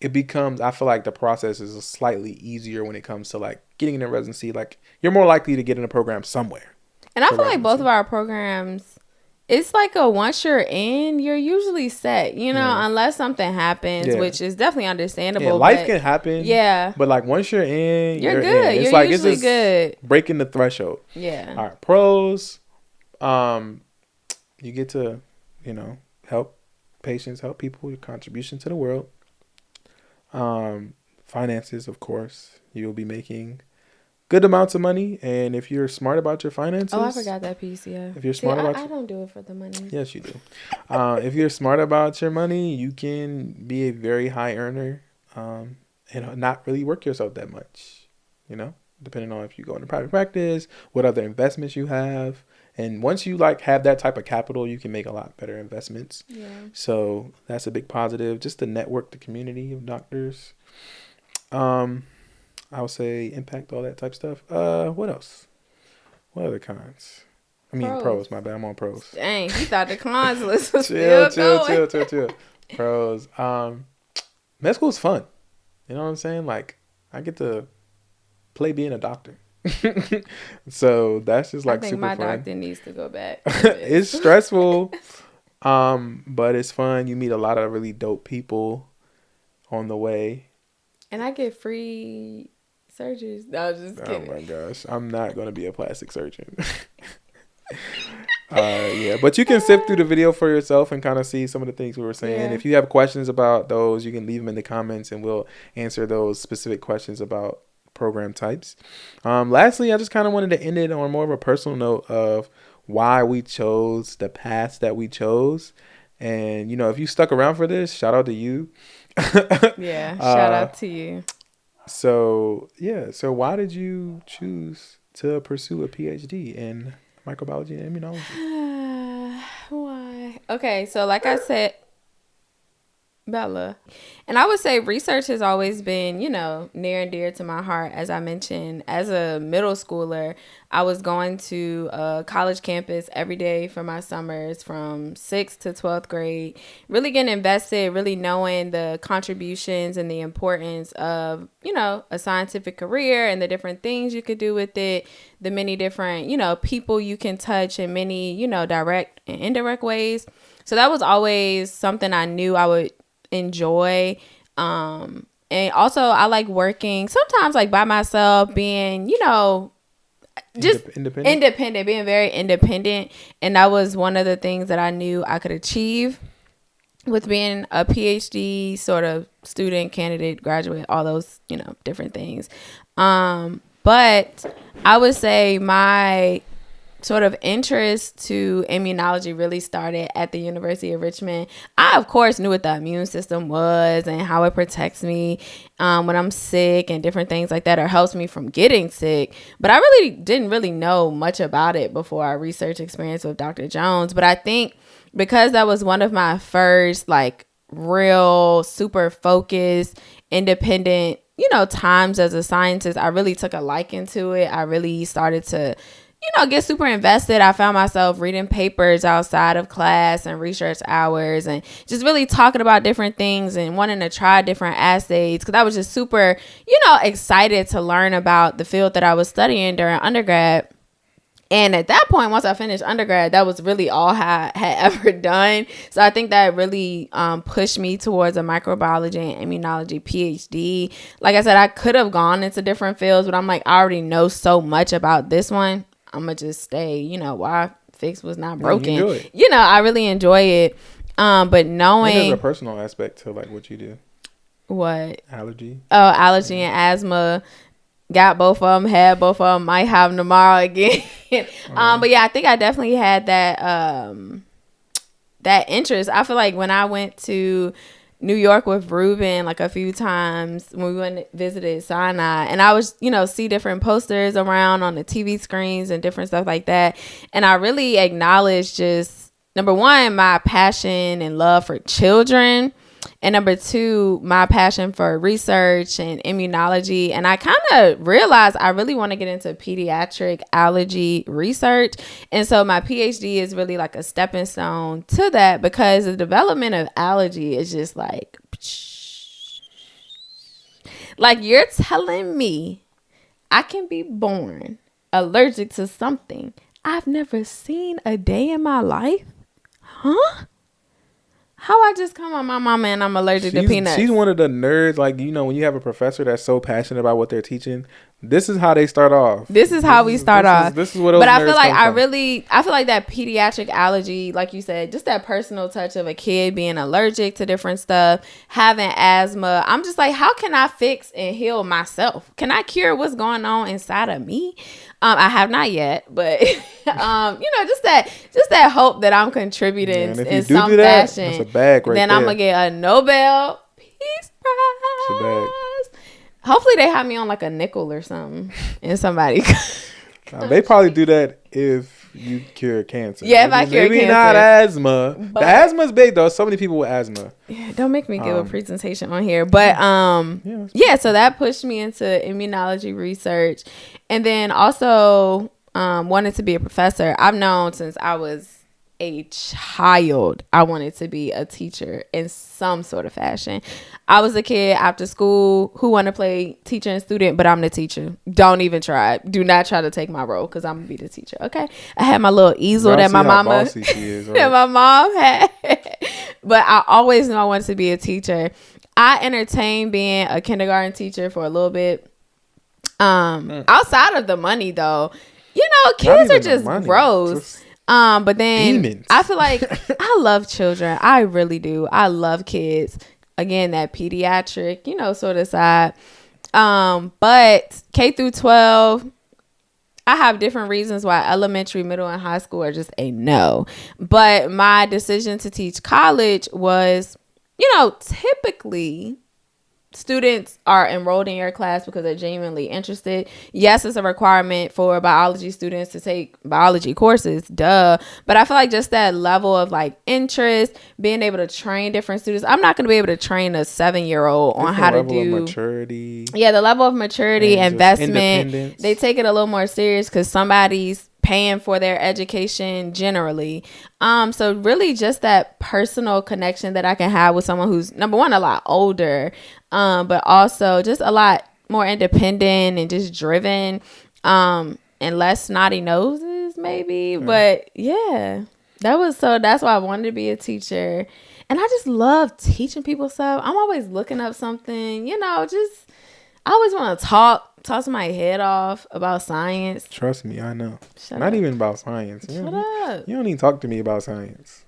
it becomes, I feel like the process is slightly easier when it comes to like getting in a residency. Like you're more likely to get in a program somewhere. And I feel like both of our programs, it's like once you're in, you're usually set, unless something happens, which is definitely understandable. Yeah, life can happen. Yeah. But like once you're in, you're good. It's you're like usually it's just good. Breaking the threshold. Yeah. All right. Pros, you get to, help patients, help people, your contribution to the world. Finances, of course, you'll be making good amounts of money, and if you're smart about your finances. Oh, I forgot that piece. Yeah. If you're smart I don't do it for the money. Yes, you do. If you're smart about your money, you can be a very high earner, and not really work yourself that much. Depending on if you go into private practice, what other investments you have, and once you have that type of capital, you can make a lot better investments. Yeah. So that's a big positive. Just to network the community of doctors. I would say impact, all that type stuff. What else? What other cons? I mean, pros. My bad. I'm on pros. Dang, he thought the cons list was chill. Pros. Med school is fun. You know what I'm saying? Like, I get to play being a doctor. So that's just like super fun. I think my doctor needs to go back. It's stressful, but it's fun. You meet a lot of really dope people on the way. And I get free surgeries. No, just kidding. Oh my gosh, I'm not gonna be a plastic surgeon. Yeah, but you can sift through the video for yourself and kind of see some of the things we were saying. Yeah. If you have questions about those, you can leave them in the comments, and we'll answer those specific questions about program types. Lastly, I just kind of wanted to end it on more of a personal note of why we chose the paths that we chose. And if you stuck around for this, shout out to you. Yeah, shout out to you. So why did you choose to pursue a PhD in microbiology and immunology? Why? Okay, so like I said, Bella, and I would say research has always been, near and dear to my heart. As I mentioned, as a middle schooler, I was going to a college campus every day for my summers from 6th to 12th grade, really getting invested, really knowing the contributions and the importance of, a scientific career and the different things you could do with it, the many different, people you can touch in many, direct and indirect ways. So that was always something I knew I would enjoy. And also I like working sometimes like by myself, being, just independent, being very independent. And that was one of the things that I knew I could achieve with being a PhD sort of student, candidate, graduate, all those, different things. But I would say my sort of interest to immunology really started at the University of Richmond. I, of course, knew what the immune system was and how it protects me when I'm sick and different things like that, or helps me from getting sick. But I really didn't really know much about it before our research experience with Dr. Jones. But I think because that was one of my first, like, real super focused, independent, times as a scientist, I really took a liking to it. I really started to get super invested. I found myself reading papers outside of class and research hours and just really talking about different things and wanting to try different assays because I was just super, excited to learn about the field that I was studying during undergrad. And at that point, once I finished undergrad, that was really all I had ever done. So I think that really pushed me towards a microbiology and immunology PhD. Like I said, I could have gone into different fields, but I'm like, I already know so much about this one. I'm going to just stay, why fix was not broken. I really enjoy it. But knowing. There's a personal aspect to like what you do. What? Allergy. Oh, allergy and asthma. Got both of them, had both of them, might have them tomorrow again. But yeah, I think I definitely had that that interest. I feel like when I went to New York with Ruben like a few times when we went and visited Sinai, and I was, see different posters around on the TV screens and different stuff like that. And I really acknowledged just, number one, my passion and love for children. And number two, my passion for research and immunology. And I kind of realized I really want to get into pediatric allergy research. And so my PhD is really like a stepping stone to that because the development of allergy is just like you're telling me I can be born allergic to something I've never seen a day in my life? Huh? How I just come on my mama and I'm allergic to peanuts? She's one of the nerds. Like, when you have a professor that's so passionate about what they're teaching, this is how they start off. This is how we start off. This is what those But nerds I feel like I feel like that pediatric allergy, like you said, just that personal touch of a kid being allergic to different stuff, having asthma. I'm just like, how can I fix and heal myself? Can I cure what's going on inside of me? I have not yet, but just that hope that I'm contributing in some fashion. That's a bag right then there. I'm gonna get a Nobel Peace Prize. It's a bag. Hopefully they have me on like a nickel or something, and somebody. They probably do that if you cure cancer. Yeah, if I cure cancer. Maybe not asthma. But the asthma's big though. So many people with asthma. Yeah, don't make me give a presentation on here. But so that pushed me into immunology research, and then also wanted to be a professor. I've known since I was a child I wanted to be a teacher in some sort of fashion. I was a kid after school who wanted to play teacher and student, but I'm the teacher. Don't even try. Do not try to take my role because I'm gonna be the teacher. Okay. I had my little easel that my mama is, right? That my mom had. But I always knew I wanted to be a teacher. I entertained being a kindergarten teacher for a little bit. Outside of the money though, kids are just gross. But then demons. I feel like I love children. I really do. I love kids. Again, that pediatric, sort of side. But K through 12, I have different reasons why elementary, middle, and high school are just a no. But my decision to teach college was, typically students are enrolled in your class because they're genuinely interested. Yes, it's a requirement for biology students to take biology courses, duh. But I feel like just that level of like interest, being able to train different students. I'm not going to be able to train a 7-year-old on how to do maturity. Yeah, the level of maturity, investment. They take it a little more serious because somebody's paying for their education generally. So really just that personal connection that I can have with someone who's, number one, a lot older, but also just a lot more independent and just driven, and less snotty noses maybe. But yeah, that's why I wanted to be a teacher. And I just love teaching people stuff. I'm always looking up something, I always want to talk my head off about science. Trust me, I know. Not even about science. Shut up. You don't even talk to me about science.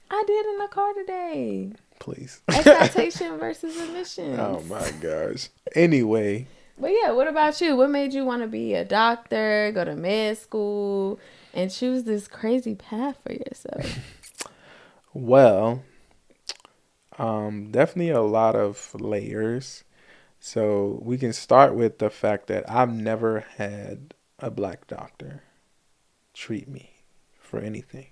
I did in the car today. Please. Excitation versus emissions. Oh my gosh. Anyway. But yeah, what about you? What made you want to be a doctor, go to med school, and choose this crazy path for yourself? Well, definitely a lot of layers. So we can start with the fact that I've never had a black doctor treat me for anything.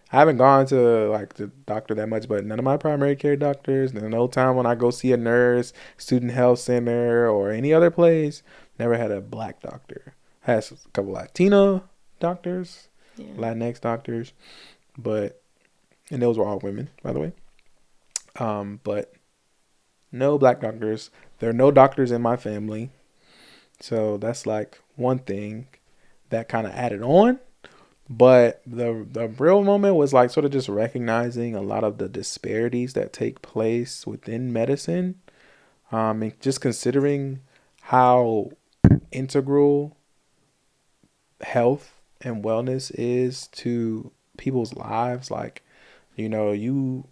I haven't gone to like the doctor that much, but none of my primary care doctors, no time when I go see a nurse, student health center, or any other place, never had a black doctor. Has a couple Latino doctors, Yeah. Latinx doctors, but and those were all women, by the way. But no black doctors. There are no doctors in my family, so that's like one thing that kind of added on. But the real moment was like sort of just recognizing a lot of the disparities that take place within medicine, and just considering how integral health and wellness is to people's lives. Like, you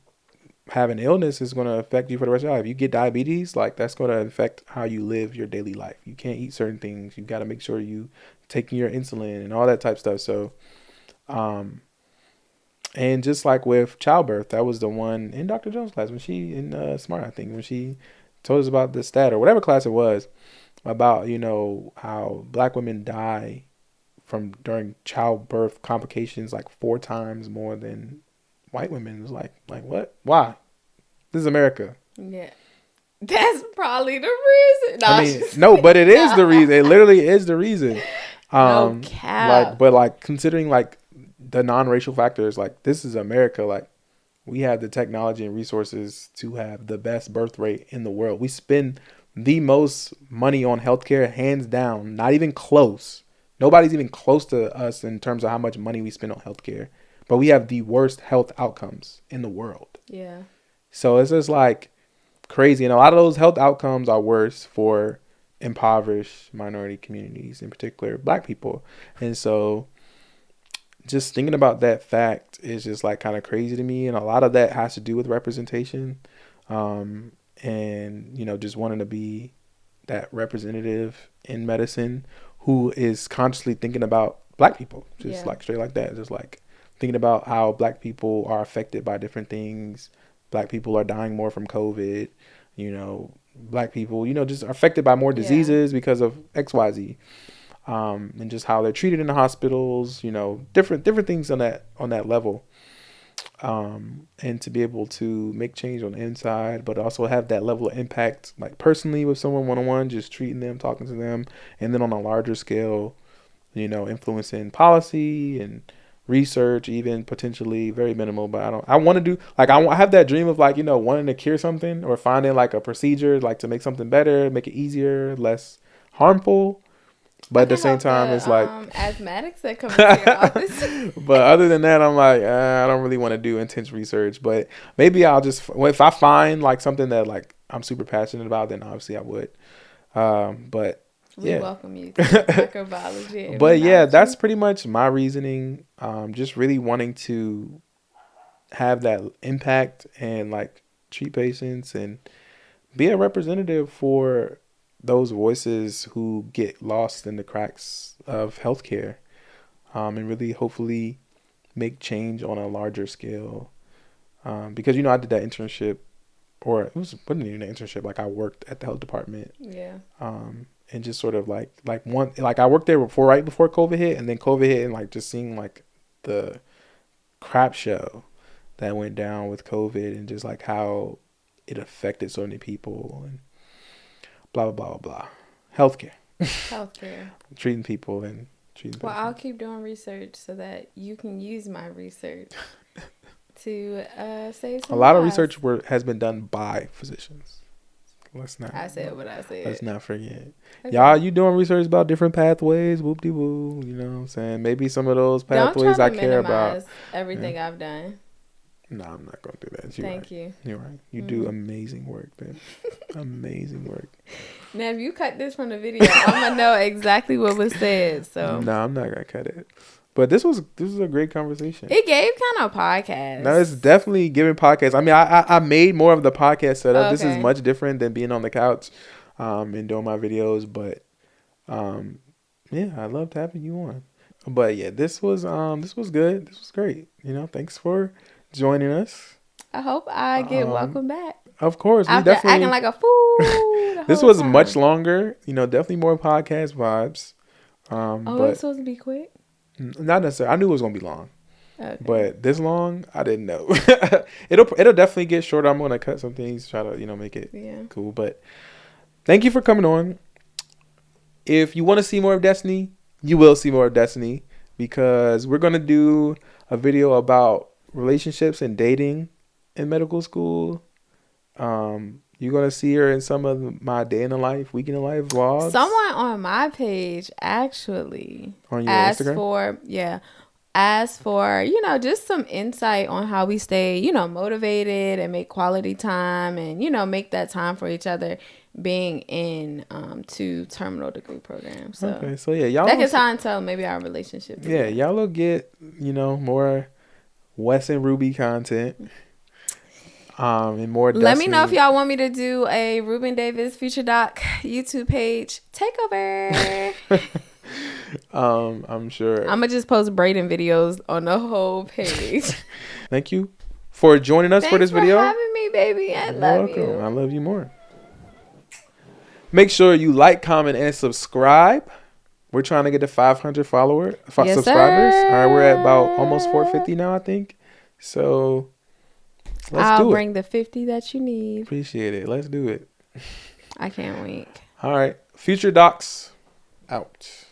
have an illness is going to affect you for the rest of your life. You get diabetes, like that's going to affect how you live your daily life. You can't eat certain things. You got to make sure you taking your insulin and all that type stuff. So, and just like with childbirth, that was the one in Dr. Jones' class when she in Smart, I think, when she told us about the stat or whatever class it was about, how black women die from during childbirth complications like 4 times more than white women. It was like what? Why? This is America. Yeah. That's probably the reason. No, I mean, no, but it is the reason. It literally is the reason. No cap. But considering like the non-racial factors, like this is America. Like we have the technology and resources to have the best birth rate in the world. We spend the most money on healthcare, hands down. Not even close. Nobody's even close to us in terms of how much money we spend on healthcare. But we have the worst health outcomes in the world. Yeah. So it's just like crazy. And a lot of those health outcomes are worse for impoverished minority communities, in particular black people. And so just thinking about that fact is just like kind of crazy to me. And a lot of that has to do with representation. And, just wanting to be that representative in medicine who is consciously thinking about black people, just like straight like that. Just like thinking about how black people are affected by different things. Black people are dying more from COVID, black people, just are affected by more diseases because of XYZ. And just how they're treated in the hospitals, different things on that level. And to be able to make change on the inside, but also have that level of impact, like personally with someone one-on-one, just treating them, talking to them, and then on a larger scale, influencing policy and research, even potentially very minimal. But I want to do like I have that dream of like wanting to cure something or finding like a procedure like to make something better, make it easier, less harmful. But at the same time, it's like asthmatics that come into your office. But other than that, I'm like, I don't really want to do intense research. But maybe I'll just, if I find like something that like I'm super passionate about, then obviously I would. But we welcome you to microbiology. But yeah, that's pretty much my reasoning. Just really wanting to have that impact and like treat patients and be a representative for those voices who get lost in the cracks of healthcare, and really hopefully make change on a larger scale. Because I did that internship, or it wasn't even an internship. Like I worked at the health department. Yeah. And just sort of like I worked there right before COVID hit, and then COVID hit, and like just seeing like the crap show that went down with COVID, and just like how it affected so many people and blah, blah, blah, blah. Healthcare. Treating people and treating Well, I'll keep doing research so that you can use my research to save some A lot of lives. research has been done by physicians. I said what I said. Let's not forget. Okay. Y'all, you doing research about different pathways, whoop-de-woo, you know what I'm saying? Maybe some of those pathways I care about. Everything I've done. No, I'm not going to do that. Thank you. You're right. You do amazing work, babe. Amazing work. Now, if you cut this from the video, I'm going to know exactly what was said. So No, I'm not going to cut it. But this was a great conversation. It gave kind of podcast. No, it's definitely giving podcast. I mean, I made more of the podcast setup. Okay. This is much different than being on the couch and doing my videos. But yeah, I loved having you on. But yeah, this was good. This was great. Thanks for joining us. I hope I get Um, welcome back of course, we after acting definitely. like a fool the This whole was much time. longer. Definitely more podcast vibes. Oh, it's But supposed to be quick. not necessarily. I knew it was gonna be long, Okay. but this long, I didn't know. It'll definitely get shorter. I'm gonna cut some things, try to make it Yeah. cool. But thank you for coming on. If you want to see more of Destiny, you will see more of Destiny because we're gonna do a video about relationships and dating in medical school. You're gonna see her in some of my day in the life, week in the life vlogs Someone on my page actually on your asked Instagram. for, just some insight on how we stay, motivated and make quality time and, make that time for each other being in 2 terminal degree programs. So Okay, so yeah, y'all that will can tie into maybe our relationship. yeah, Together. y'all will get more Wes and Ruby content. And more Let me know if Destiny. y'all want me to do a Ruben Davis Future Doc YouTube page takeover. I'm sure. I'm gonna just post Brayden videos on the whole page. Thank you for joining us for Thanks this for video. having me, baby. I You're love welcome. I you. love you more. Make sure you like, comment, and subscribe. We're trying to get to 500 Yes, subscribers. All right, we're at about almost sir. 450 now, I think. So let's I'll do bring it. the 50 that you need. Appreciate it. Let's do it. I can't wait. All right. Future Docs out.